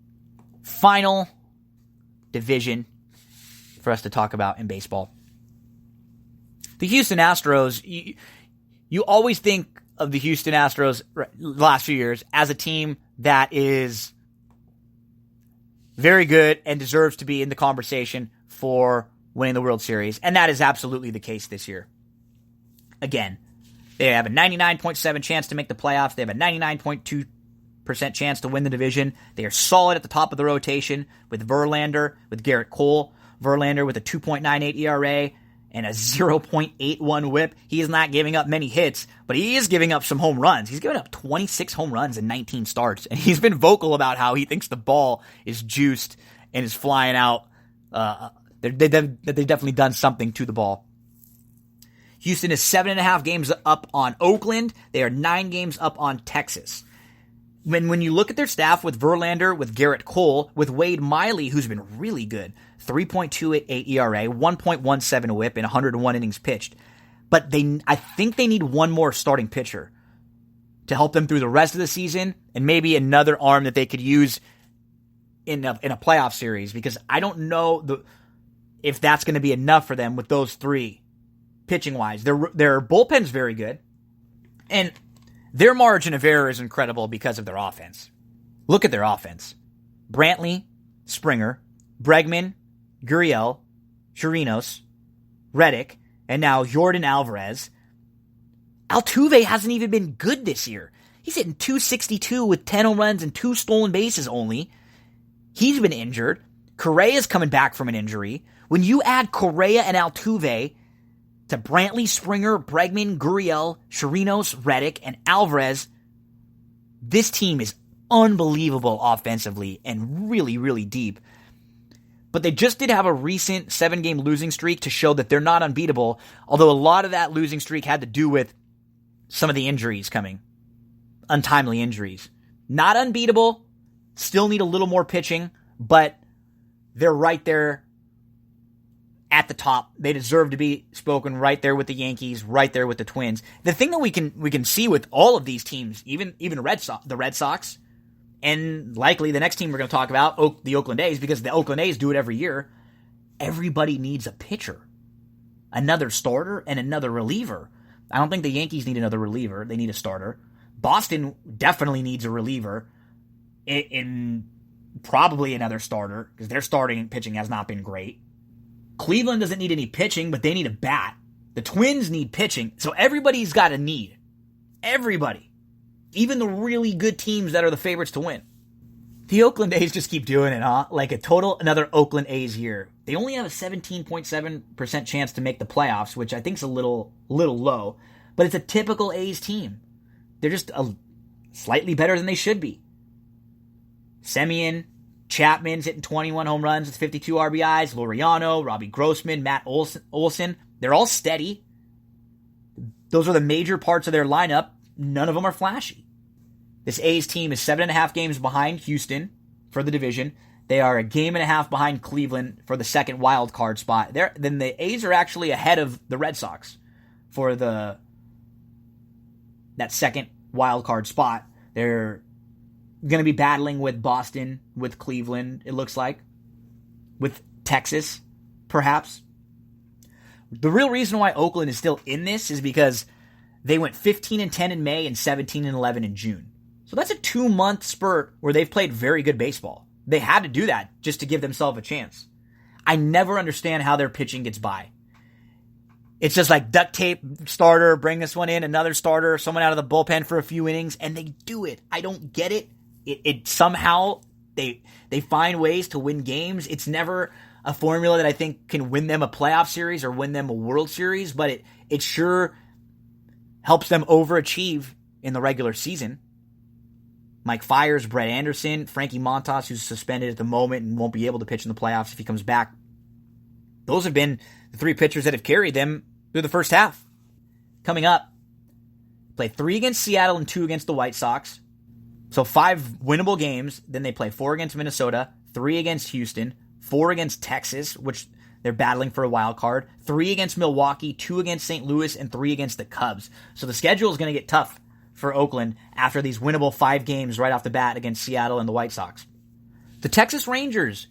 final division for us to talk about in baseball. The Houston Astros, you always think of the Houston Astros the last few years as a team that is very good and deserves to be in the conversation for winning the World Series. And that is absolutely the case this year. Again, they have a 99.7 chance to make the playoffs. They have a 99.2% chance to win the division. They are solid at the top of the rotation with Verlander, with Garrett Cole. Verlander with a 2.98 ERA and a 0.81 whip. He is not giving up many hits, but he is giving up some home runs. He's given up 26 home runs in 19 starts, and he's been vocal about how he thinks the ball is juiced and is flying out. They've definitely done something to the ball. Houston is 7.5 games up on Oakland. They are 9 games up on Texas. When you look at their staff with Verlander, with Garrett Cole, with Wade Miley, who's been really good, 3.28 ERA, 1.17 whip, and 101 innings pitched. But I think they need one more starting pitcher to help them through the rest of the season, and maybe another arm that they could use in a playoff series, because I don't know if that's going to be enough for them with those three pitching-wise. Their bullpen's very good, and their margin of error is incredible because of their offense. Look at their offense. Brantley, Springer, Bregman, Gurriel, Chirinos, Reddick, and now Jordan Alvarez. Altuve hasn't even been good this year. He's hitting .262 with 10 home runs and 2 stolen bases only. He's been injured. Correa's coming back from an injury. When you add Correa and Altuve to Brantley, Springer, Bregman, Gurriel, Chirinos, Reddick, and Alvarez, this team is unbelievable offensively and really, really deep. But they just did have a recent 7-game losing streak to show that they're not unbeatable, although a lot of that losing streak had to do with some of the injuries coming. Untimely injuries. Not unbeatable, still need a little more pitching, but they're right there at the top. They deserve to be spoken right there with the Yankees, right there with the Twins. The thing that we can see with all of these teams, even the Red Sox, and likely the next team we're going to talk about, the Oakland A's, because the Oakland A's do it every year, everybody needs a pitcher. Another starter and another reliever. I don't think the Yankees need another reliever. They need a starter. Boston definitely needs a reliever. In probably another starter, because their starting pitching has not been great. Cleveland doesn't need any pitching, but they need a bat. The Twins need pitching, so everybody's got a need. Everybody. Even the really good teams that are the favorites to win. The Oakland A's just keep doing it, huh? Like another Oakland A's year. They only have a 17.7% chance to make the playoffs, which I think is a little low, but it's a typical A's team. They're just slightly better than they should be. Semien, Chapman's hitting 21 home runs with 52 RBIs. Laureano, Robbie Grossman, Matt Olson. They're all steady. Those are the major parts of their lineup. None of them are flashy. This A's team is 7.5 games behind Houston for the division. They are a game and a half behind Cleveland for the second wild card spot. Then the A's are actually ahead of the Red Sox for that second wild card spot. They're going to be battling with Boston, with Cleveland, it looks like. With Texas, perhaps. The real reason why Oakland is still in this is because they went 15-10 in May and 17-11 in June. So that's a 2-month spurt where they've played very good baseball. They had to do that just to give themselves a chance. I never understand how their pitching gets by. It's just like duct tape, starter, bring this one in, another starter, someone out of the bullpen for a few innings, and they do it. I don't get it. It somehow they find ways to win games. It's never a formula that I think can win them a playoff series or win them a World Series, but it sure helps them overachieve in the regular season. Mike Fiers, Brett Anderson, Frankie Montas, who's suspended at the moment and won't be able to pitch in the playoffs if he comes back. Those have been the 3 pitchers that have carried them through the first half. Coming up, play 3 against Seattle and 2 against the White Sox. So 5 winnable games. Then they play 4 against Minnesota, 3 against Houston, 4 against Texas, which they're battling for a wild card, 3 against Milwaukee, 2 against St. Louis, and 3 against the Cubs. So the schedule is going to get tough for Oakland after these winnable 5 games right off the bat against Seattle and the White Sox. The Texas Rangers,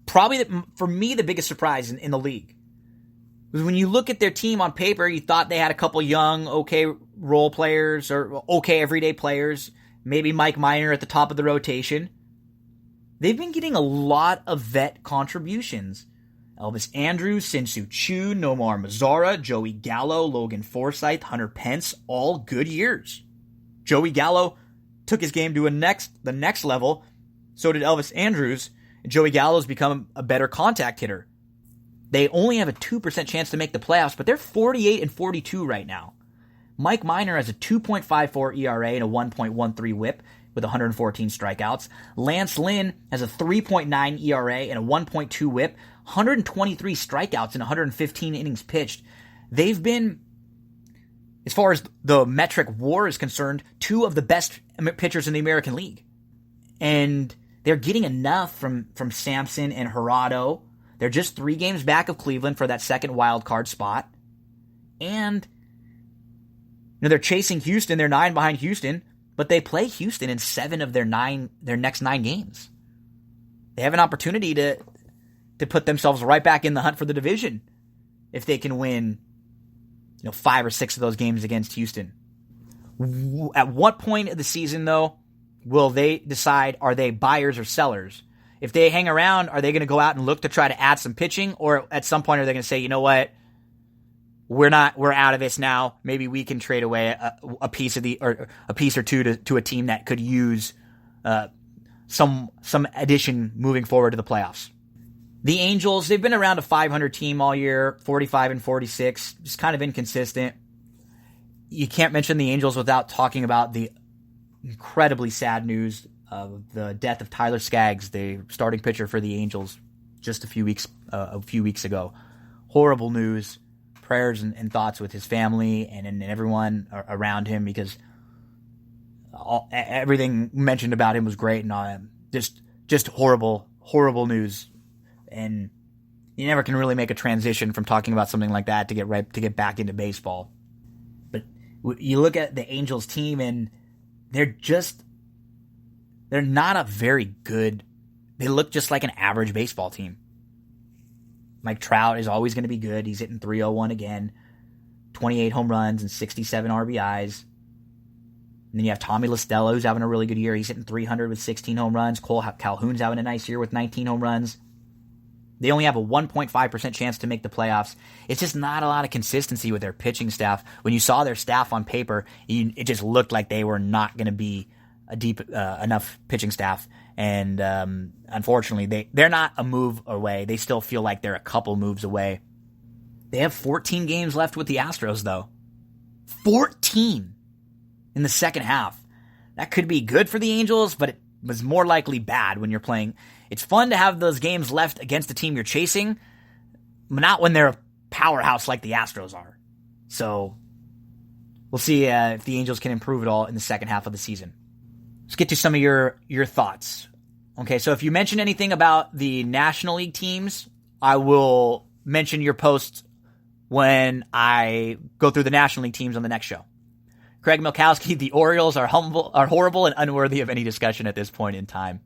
probably, for me, the biggest surprise in the league. Because when you look at their team on paper, you thought they had a couple young, okay role players or okay everyday players. Maybe Mike Minor at the top of the rotation. They've been getting a lot of vet contributions. Elvis Andrus, Sin-Soo Choo, Nomar Mazara, Joey Gallo, Logan Forsythe, Hunter Pence, all good years. Joey Gallo took his game to the next level. So did Elvis Andrus. Joey Gallo's become a better contact hitter. They only have a 2% chance to make the playoffs, but they're 48-42 right now. Mike Minor has a 2.54 ERA and a 1.13 whip with 114 strikeouts. Lance Lynn has a 3.9 ERA and a 1.2 whip, 123 strikeouts and 115 innings pitched. They've been, as far as the metric WAR is concerned, 2 of the best pitchers in the American League. And they're getting enough from Sampson and Gerardo. They're just 3 games back of Cleveland for that second wild card spot. And they're chasing Houston. They're 9 behind Houston, but they play Houston in 7 of their next 9 games. They have an opportunity to put themselves right back in the hunt for the division if they can win 5 or 6 of those games against Houston. At what point of the season, though, will they decide, are they buyers or sellers? If they hang around, are they going to go out and look to try to add some pitching? Or at some point, are they going to say, you know what? We're out of this now. Maybe we can trade away a piece or two to a team that could use some addition moving forward to the playoffs. The Angels, they've been around a 500 team all year, 45 and 46, just kind of inconsistent. You can't mention the Angels without talking about the incredibly sad news of the death of Tyler Skaggs, the starting pitcher for the Angels, just a few weeks ago. Horrible news. Prayers and thoughts with his family and everyone around him, because everything mentioned about him was great, and just horrible news. And you never can really make a transition from talking about something like that to get back into baseball. But you look at the Angels team, and they're not a very good. They look just like an average baseball team. Mike Trout is always going to be good. He's hitting .301 again, 28 home runs and 67 RBIs. And then you have Tommy Listello, who's having a really good year. He's hitting .300 with 16 home runs. Cole Calhoun's having a nice year with 19 home runs. They only have a 1.5% chance to make the playoffs. It's just not a lot of consistency with their pitching staff. When you saw their staff on paper, it just looked like they were not going to be a deep enough pitching staff. And unfortunately, they're not a move away. They still feel like they're a couple moves away. They have 14 games left with the Astros, though. 14 in the second half. That could be good for the Angels, but it was more likely bad when you're playing. It's fun to have those games left against the team you're chasing, but not when they're a powerhouse like the Astros are. So we'll see if the Angels can improve at all in the second half of the season. Let's get to some of your thoughts. Okay, so if you mention anything about the National League teams, I will mention your post when I go through the National League teams on the next show. Craig Milkowski, the Orioles are horrible and unworthy of any discussion at this point in time.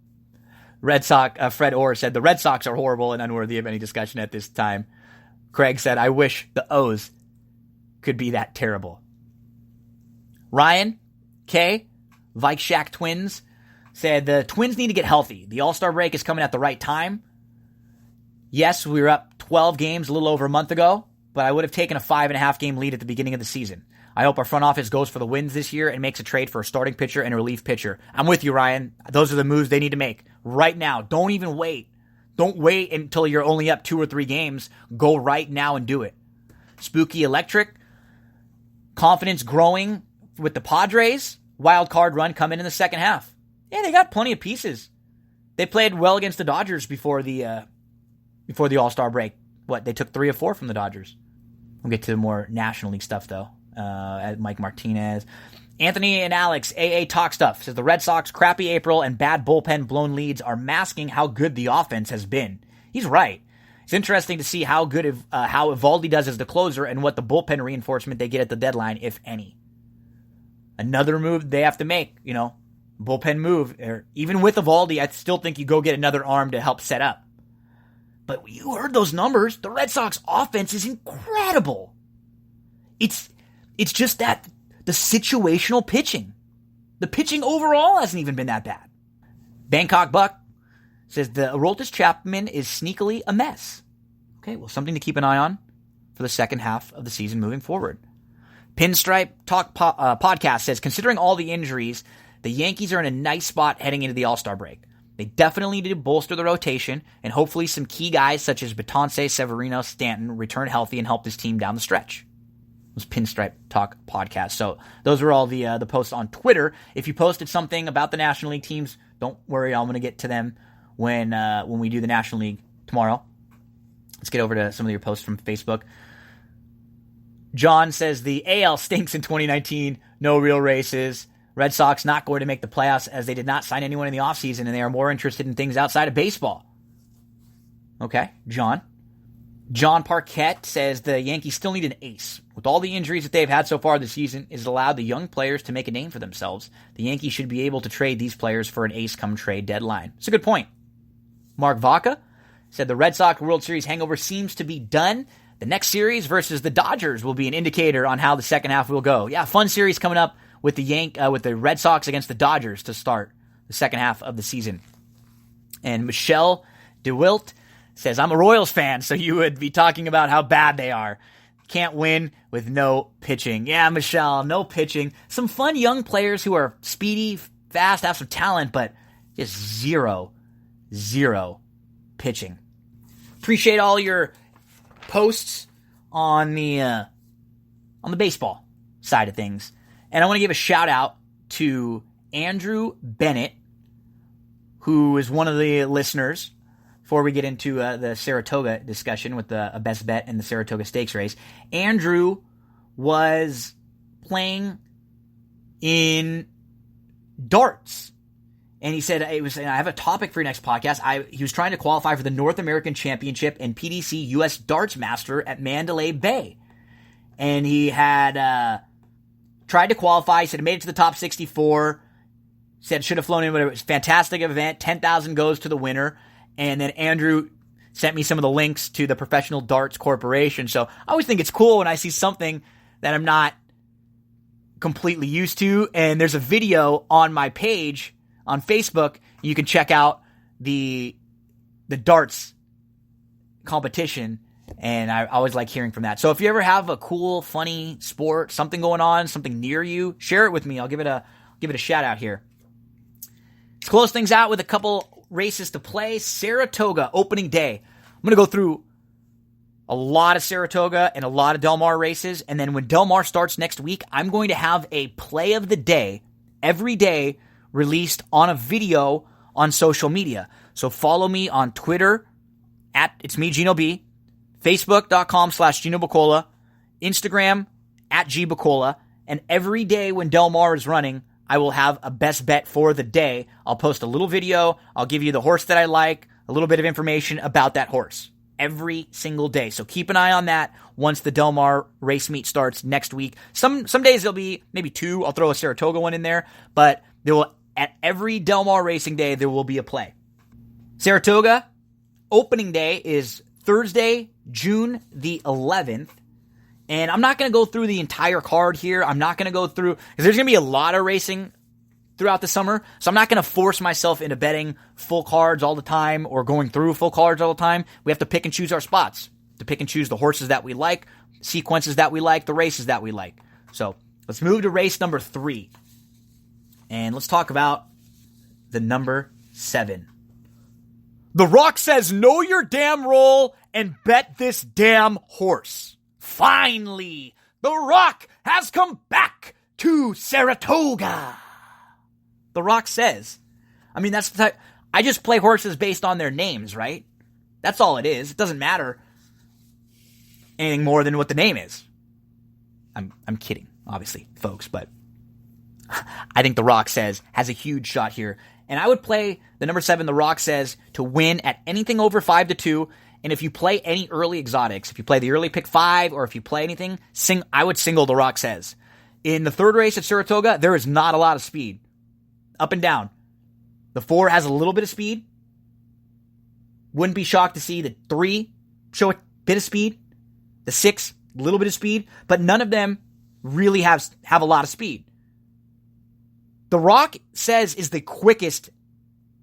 Red Sox, Fred Orr said, the Red Sox are horrible and unworthy of any discussion at this time. Craig said, I wish the O's could be that terrible. Ryan K., Vike Shack Twins, said the Twins need to get healthy. The All-Star break is coming at the right time. Yes, we were up 12 games a little over a month ago, but I would have taken a 5.5 game lead at the beginning of the season. I hope our front office goes for the wins this year and makes a trade for a starting pitcher and a relief pitcher. I'm with you, Ryan. Those are the moves they need to make right now. Don't even wait. Don't wait until you're only up 2 or 3 games. Go right now and do it. Spooky Electric, confidence growing with the Padres. Wild card run coming in the second half. Yeah, they got plenty of pieces. They played well against the Dodgers before the All-Star break. They took 3 of 4 from the Dodgers. We'll get to the more National League stuff, though. Mike Martinez. Anthony and Alex, AA Talk Stuff, says the Red Sox crappy April and bad bullpen blown leads are masking how good the offense has been. He's right. It's interesting to see how Evaldi does as the closer and what the bullpen reinforcement they get at the deadline, if any. Another move they have to make, bullpen move. Even with Evaldi, I still think you go get another arm to help set up. But you heard those numbers. The Red Sox offense is incredible. It's just that the situational pitching. The pitching overall hasn't even been that bad. Bangkok Buck says the Aroldis Chapman is sneakily a mess. Okay, well, something to keep an eye on for the second half of the season moving forward. Pinstripe Talk Podcast says, considering all the injuries, the Yankees are in a nice spot heading into the All-Star break. They definitely need to bolster the rotation, and hopefully some key guys such as Betances, Severino, Stanton return healthy and help this team down the stretch. It was Pinstripe Talk Podcast. So those were all the posts on Twitter. If you posted something about the National League teams, don't worry, I'm going to get to them when we do the National League tomorrow. Let's get over to some of your posts from Facebook. John says the AL stinks in 2019. No real races. Red Sox not going to make the playoffs as they did not sign anyone in the offseason and they are more interested in things outside of baseball. Okay, John. John Parquette says the Yankees still need an ace. With all the injuries that they've had so far this season, it has allowed the young players to make a name for themselves. The Yankees should be able to trade these players for an ace come trade deadline. It's a good point. Mark Vaca said the Red Sox World Series hangover seems to be done. The next series versus the Dodgers will be an indicator on how the second half will go. Yeah, fun series coming up with the Red Sox against the Dodgers to start the second half of the season. And Michelle DeWilt says, I'm a Royals fan, so you would be talking about how bad they are. Can't win with no pitching. Yeah, Michelle, no pitching. Some fun young players who are speedy, fast, have some talent, but just zero pitching. Appreciate all your posts on the baseball side of things. And I want to give a shout out to Andrew Bennett, who is one of the listeners. Before we get into the Saratoga discussion with the best bet in the Saratoga Stakes race, Andrew was playing in darts. And he said, I have a topic for your next podcast. He was trying to qualify for the North American Championship and PDC U.S. Darts Master at Mandalay Bay. And he had tried to qualify. He said he made it to the top 64. Said should have flown in, but it was a fantastic event. 10,000 goes to the winner. And then Andrew sent me some of the links to the Professional Darts Corporation. So I always think it's cool when I see something that I'm not completely used to. And there's a video on my page on Facebook. You can check out the darts competition. And I always like hearing from that. So if you ever have a cool, funny sport, something going on, something near you, share it with me. I'll give it a shout out here. Let's close things out with a couple races to play. Saratoga Opening Day. I'm going to go through a lot of Saratoga and a lot of Del Mar races. And then when Del Mar starts next week, I'm going to have a play of the day every day released on a video on social media. So follow me on Twitter at It's Me, Gino B, Facebook.com/Gino Bacola, Instagram at G Bacola. And every day when Del Mar is running, I will have a best bet for the day. I'll post a little video. I'll give you the horse that I like, a little bit of information about that horse every single day. So keep an eye on that once the Del Mar race meet starts next week. Some days there'll be maybe two. I'll throw a Saratoga one in there, but at every Del Mar racing day, there will be a play. Saratoga Opening Day is Thursday, June the 11th. And I'm not going to go through the entire card here. I'm not going to go through, because there's going to be a lot of racing throughout the summer. So I'm not going to force myself into betting full cards all the time or going through full cards all the time. We have to pick and choose our spots, to pick and choose the horses that we like, sequences that we like, the races that we like. So let's move to race number 3. And let's talk about the number 7. The Rock says, know your damn role and bet this damn horse. Finally, The Rock has come back to Saratoga. The Rock says. I mean, that's the type. I just play horses based on their names, right? That's all it is. It doesn't matter anything more than what the name is. I'm kidding, obviously, folks, but I think The Rock says has a huge shot here. And I would play the number 7, The Rock says, to win at anything over 5-2. And if you play any early exotics, if you play the early pick 5, or if you play anything, I would single The Rock says. In the third race at Saratoga, there is not a lot of speed. Up and down. The 4 has a little bit of speed. Wouldn't be shocked to see the 3 show a bit of speed. The 6, a little bit of speed. But none of them really have a lot of speed. The Rock says is the quickest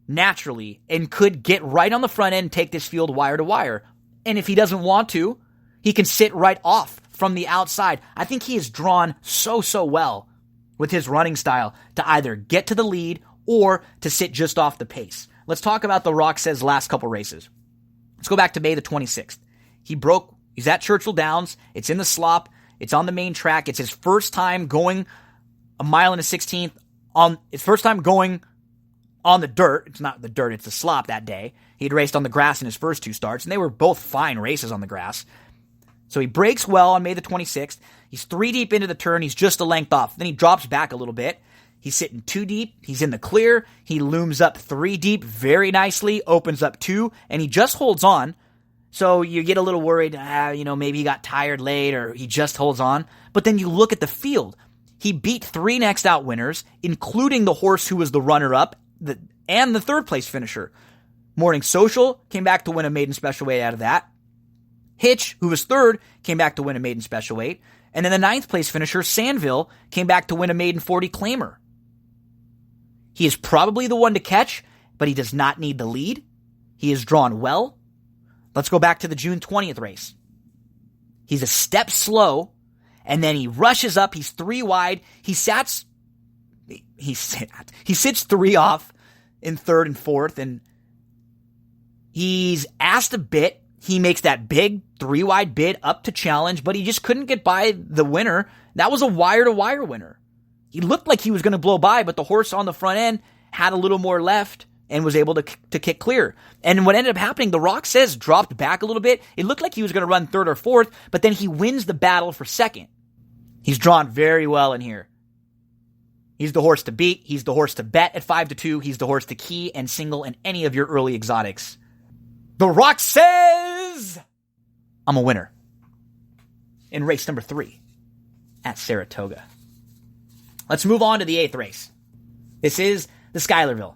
naturally and could get right on the front end and take this field wire to wire. And if he doesn't want to, he can sit right off from the outside. I think he is drawn so well with his running style to either get to the lead or to sit just off the pace. Let's talk about The Rock says last couple races. Let's go back to May the 26th. He's at Churchill Downs. It's in the slop. It's on the main track. It's his first time going a mile and a 16th. His first time going on the dirt. It's not the dirt, it's the slop that day. He'd raced on the grass in his first 2 starts, and they were both fine races on the grass. So he breaks well on May the 26th. He's 3 deep into the turn. He's just a length off. Then he drops back a little bit. He's sitting 2 deep. He's in the clear. He looms up 3 deep very nicely, opens up 2, and he just holds on So you get a little worried, maybe he got tired late or he just holds on. But then you look at the field. He beat 3 next out winners, including the horse who was the runner-up and the third place finisher. Morning Social came back to win a maiden special weight out of that. Hitch, who was third, came back to win a maiden special weight. And then the 9th place finisher, Sandville, came back to win a maiden 40 claimer. He is probably the one to catch, but he does not need the lead. He is drawn well. Let's go back to the June 20th race. He's a step slow, and then he rushes up. He's 3 wide. He sits 3 off in 3rd and 4th, and he's asked a bit. He makes that big 3 wide bid up to challenge, but he just couldn't get by the winner. That was a wire-to-wire winner. He looked like he was going to blow by, but the horse on the front end had a little more left and was able to kick clear. And what ended up happening, the Rock Says dropped back a little bit. It looked like he was going to run 3rd or 4th, but then he wins the battle for 2nd. He's drawn very well in here. He's the horse to beat. He's the horse to bet at 5-2. He's the horse to key and single in any of your early exotics. The Rock Says I'm a winner in race number 3 at Saratoga. Let's move on to the 8th race. This is the Schuylerville.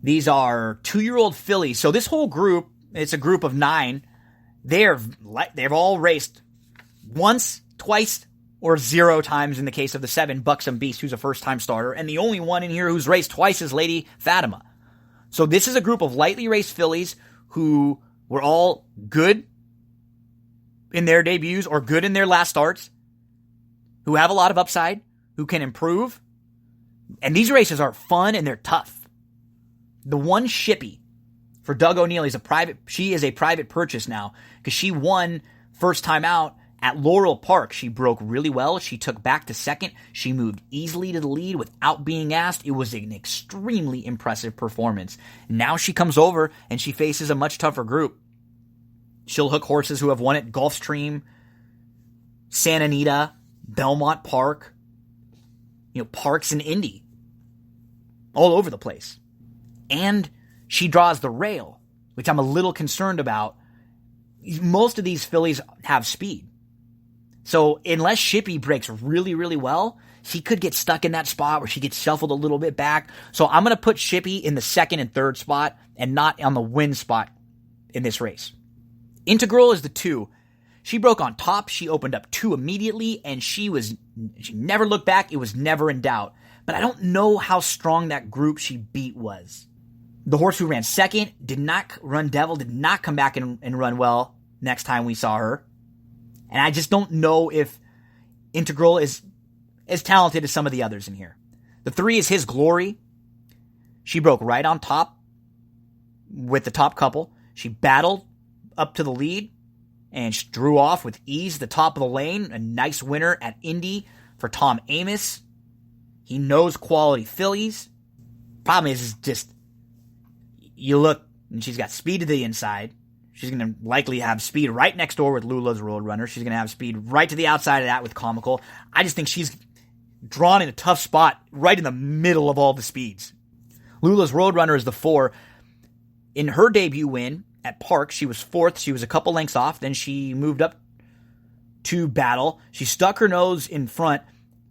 These are 2-year-old fillies. So this whole group, it's a group of 9. They've all raced once, twice, or 0 times in the case of the 7, Buxom Beast, who's a first-time starter. And the only one in here who's raced twice is Lady Fatima. So this is a group of lightly raced fillies who were all good in their debuts or good in their last starts, who have a lot of upside, who can improve. And these races are fun and they're tough. The one Shippy for Doug O'Neill, she is a private purchase now because she won first time out at Laurel Park. She broke really well. She took back to 2nd. She moved easily to the lead without being asked. It was an extremely impressive performance. Now she comes over and she faces a much tougher group. She'll hook horses who have won at Gulfstream, Santa Anita, Belmont Park, Parks and Indy. All over the place. And she draws the rail, which I'm a little concerned about. Most of these fillies have speed. So unless Shippy breaks really, really well, she could get stuck in that spot where she gets shuffled a little bit back. So I'm going to put Shippy in the 2nd and 3rd spot and not on the win spot in this race. Integral is the 2. She broke on top. She opened up 2 immediately, and she never looked back. It was never in doubt. But I don't know how strong that group she beat was. The horse who ran 2nd, Run Devil, did not come back and run well next time we saw her. And I just don't know if Integral is as talented as some of the others in here. The 3 is His Glory. She broke right on top with the top couple. She battled up to the lead and she drew off with ease the top of the lane. A nice winner at Indy for Tom Amos. He knows quality fillies. Problem is just, you look and she's got speed to the inside. She's going to likely have speed right next door with Lula's Roadrunner. She's going to have speed right to the outside of that with Comical. I just think she's drawn in a tough spot right in the middle of all the speeds. Lula's Roadrunner is the 4. In her debut win at Park, she was 4th. She was a couple lengths off. Then she moved up to battle. She stuck her nose in front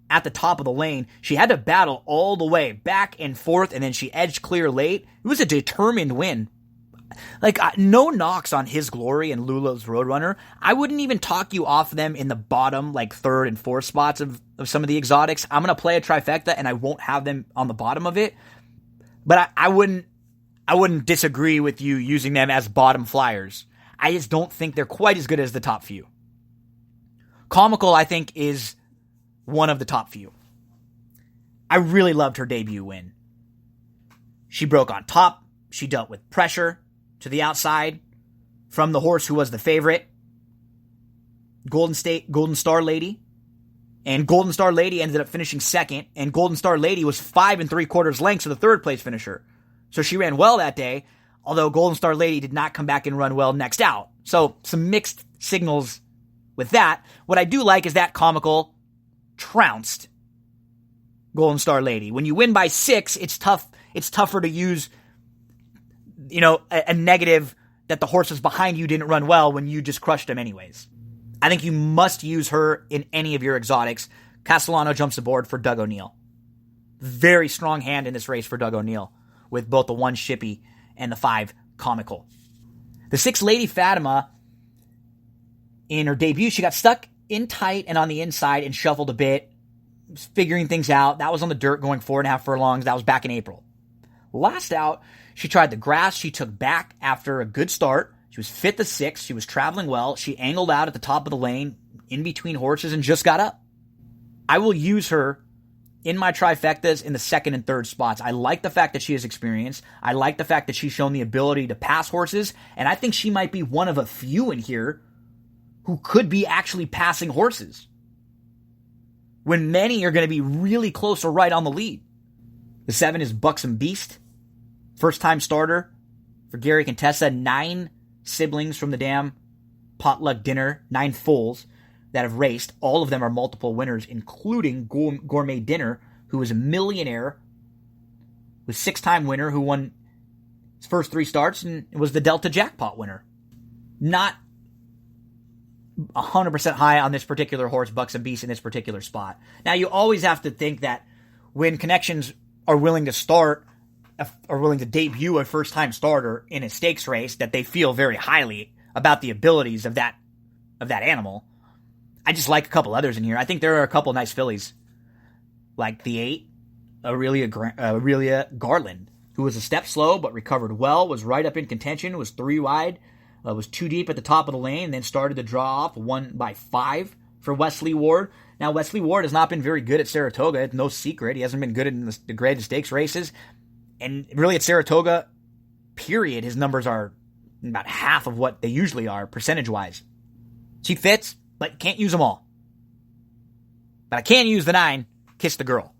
at the top of the lane. She had to battle all the way back and forth, and then she edged clear late. It was a determined win. No knocks on His Glory and Lula's Roadrunner. I wouldn't even talk you off them in the bottom, 3rd and 4th spots of some of the exotics. I'm going to play a trifecta, and I won't have them on the bottom of it. But I wouldn't disagree with you using them as bottom flyers. I just don't think they're quite as good as the top few. Comical, I think, is one of the top few. I really loved her debut win. She broke on top. She dealt with pressure to the outside from the horse who was the favorite, Golden Star Lady. And Golden Star Lady ended up finishing 2nd, and Golden Star Lady was 5 3/4 lengths of the 3rd place finisher. So she ran well that day, although Golden Star Lady did not come back and run well next out. So some mixed signals with that. What I do like is that Comical trounced Golden Star Lady. When you win by 6, it's tough. It's tougher to use, a negative that the horses behind you didn't run well when you just crushed them anyways. I think you must use her in any of your exotics. Castellano jumps aboard for Doug O'Neill. Very strong hand in this race for Doug O'Neill, with both the 1 Shippy and the 5 Comical. The 6 Lady Fatima, in her debut, she got stuck in tight and on the inside and shuffled a bit, figuring things out. That was on the dirt going 4.5 furlongs. That was back in April. Last out, she tried the grass. She took back after a good start. She was fit the 6th. She was traveling well. She angled out at the top of the lane in between horses and just got up. I will use her in my trifectas in the 2nd and 3rd spots. I like the fact that she has experience. I like the fact that she's shown the ability to pass horses. And I think she might be one of a few in here who could be actually passing horses, when many are going to be really close or right on the lead. The 7 is Buxom Beast. First-time starter for Gary Contessa. 9 siblings from the damn potluck dinner. 9 foals that have raced. All of them are multiple winners, including Gourmet Dinner, who is a millionaire, was 6-time winner, who won his first 3 starts and was the Delta Jackpot winner. Not 100% high on this particular horse, Buxom Beast, in this particular spot. Now, you always have to think that when connections are willing to start, are willing to debut a first-time starter in a stakes race, that they feel very highly about the abilities of that animal. I just like a couple others in here. I think there are a couple nice fillies, like the 8, Aurelia Garland, who was a step slow but recovered well, was right up in contention, was 3 wide, was 2 deep at the top of the lane, and then started to draw off 1 by 5 for Wesley Ward. Now, Wesley Ward has not been very good at Saratoga. It's no secret. He hasn't been good in the graded stakes races. And really at Saratoga, period, his numbers are about half of what they usually are, percentage-wise. She fits, but can't use them all. But I can use the 9, Kiss the Girl.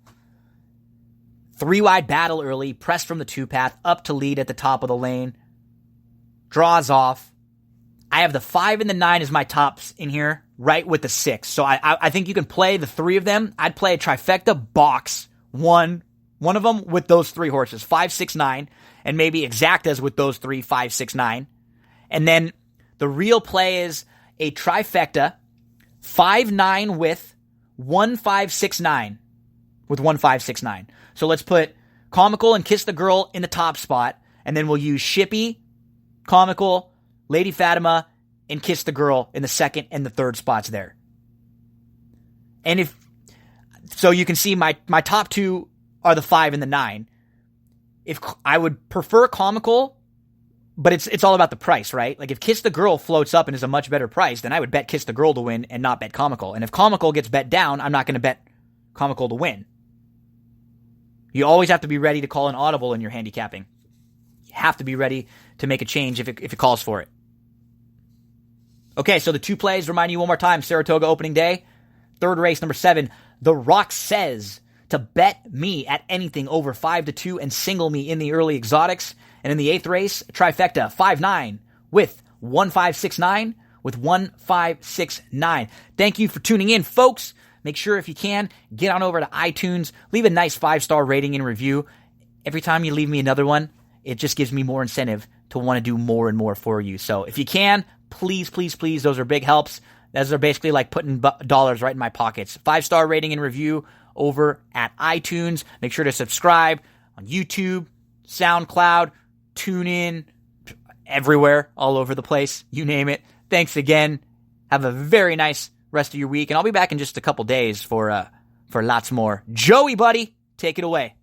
3 wide battle early, pressed from the 2 path, up to lead at the top of the lane. Draws off. I have the 5 and the 9 as my tops in here, right with the 6. So I think you can play the 3 of them. I'd play a trifecta box, one of them with those 3 horses, 5, 6, 9, and maybe exactas with those 3, 5, 6, 9. And then the real play is a trifecta, 5, 9 with 1, 5, 6, 9. With 1, 5, 6, 9. So let's put Comical and Kiss the Girl in the top spot, and then we'll use Shippy, Comical, Lady Fatima, and Kiss the Girl in the 2nd and the 3rd spots there. And so you can see my top 2 are the 5 and the 9. If I would prefer Comical, but it's all about the price, right? Like if Kiss the Girl floats up and is a much better price, then I would bet Kiss the Girl to win and not bet Comical. And if Comical gets bet down, I'm not going to bet Comical to win. You always have to be ready to call an audible in your handicapping. You have to be ready to make a change if it calls for it. Okay, so the 2 plays, remind you one more time, Saratoga opening day. 3rd race, number 7, The Rock says to bet me at anything over 5-2 and single me in the early exotics. And in the 8th race, trifecta, 5-9 with 1-5-6-9 with 1-5-6-9. Thank you for tuning in, folks. Make sure if you can, get on over to iTunes, leave a nice 5-star rating and review. Every time you leave me another one, it just gives me more incentive to want to do more and more for you. So if you can, please, please, please, those are big helps. Those are basically like putting dollars right in my pockets. 5-star rating and review over at iTunes. Make sure to subscribe on YouTube, SoundCloud, TuneIn, everywhere, all over the place. You name it. Thanks again. Have a very nice rest of your week, and I'll be back in just a couple days for lots more. Joey, buddy, take it away.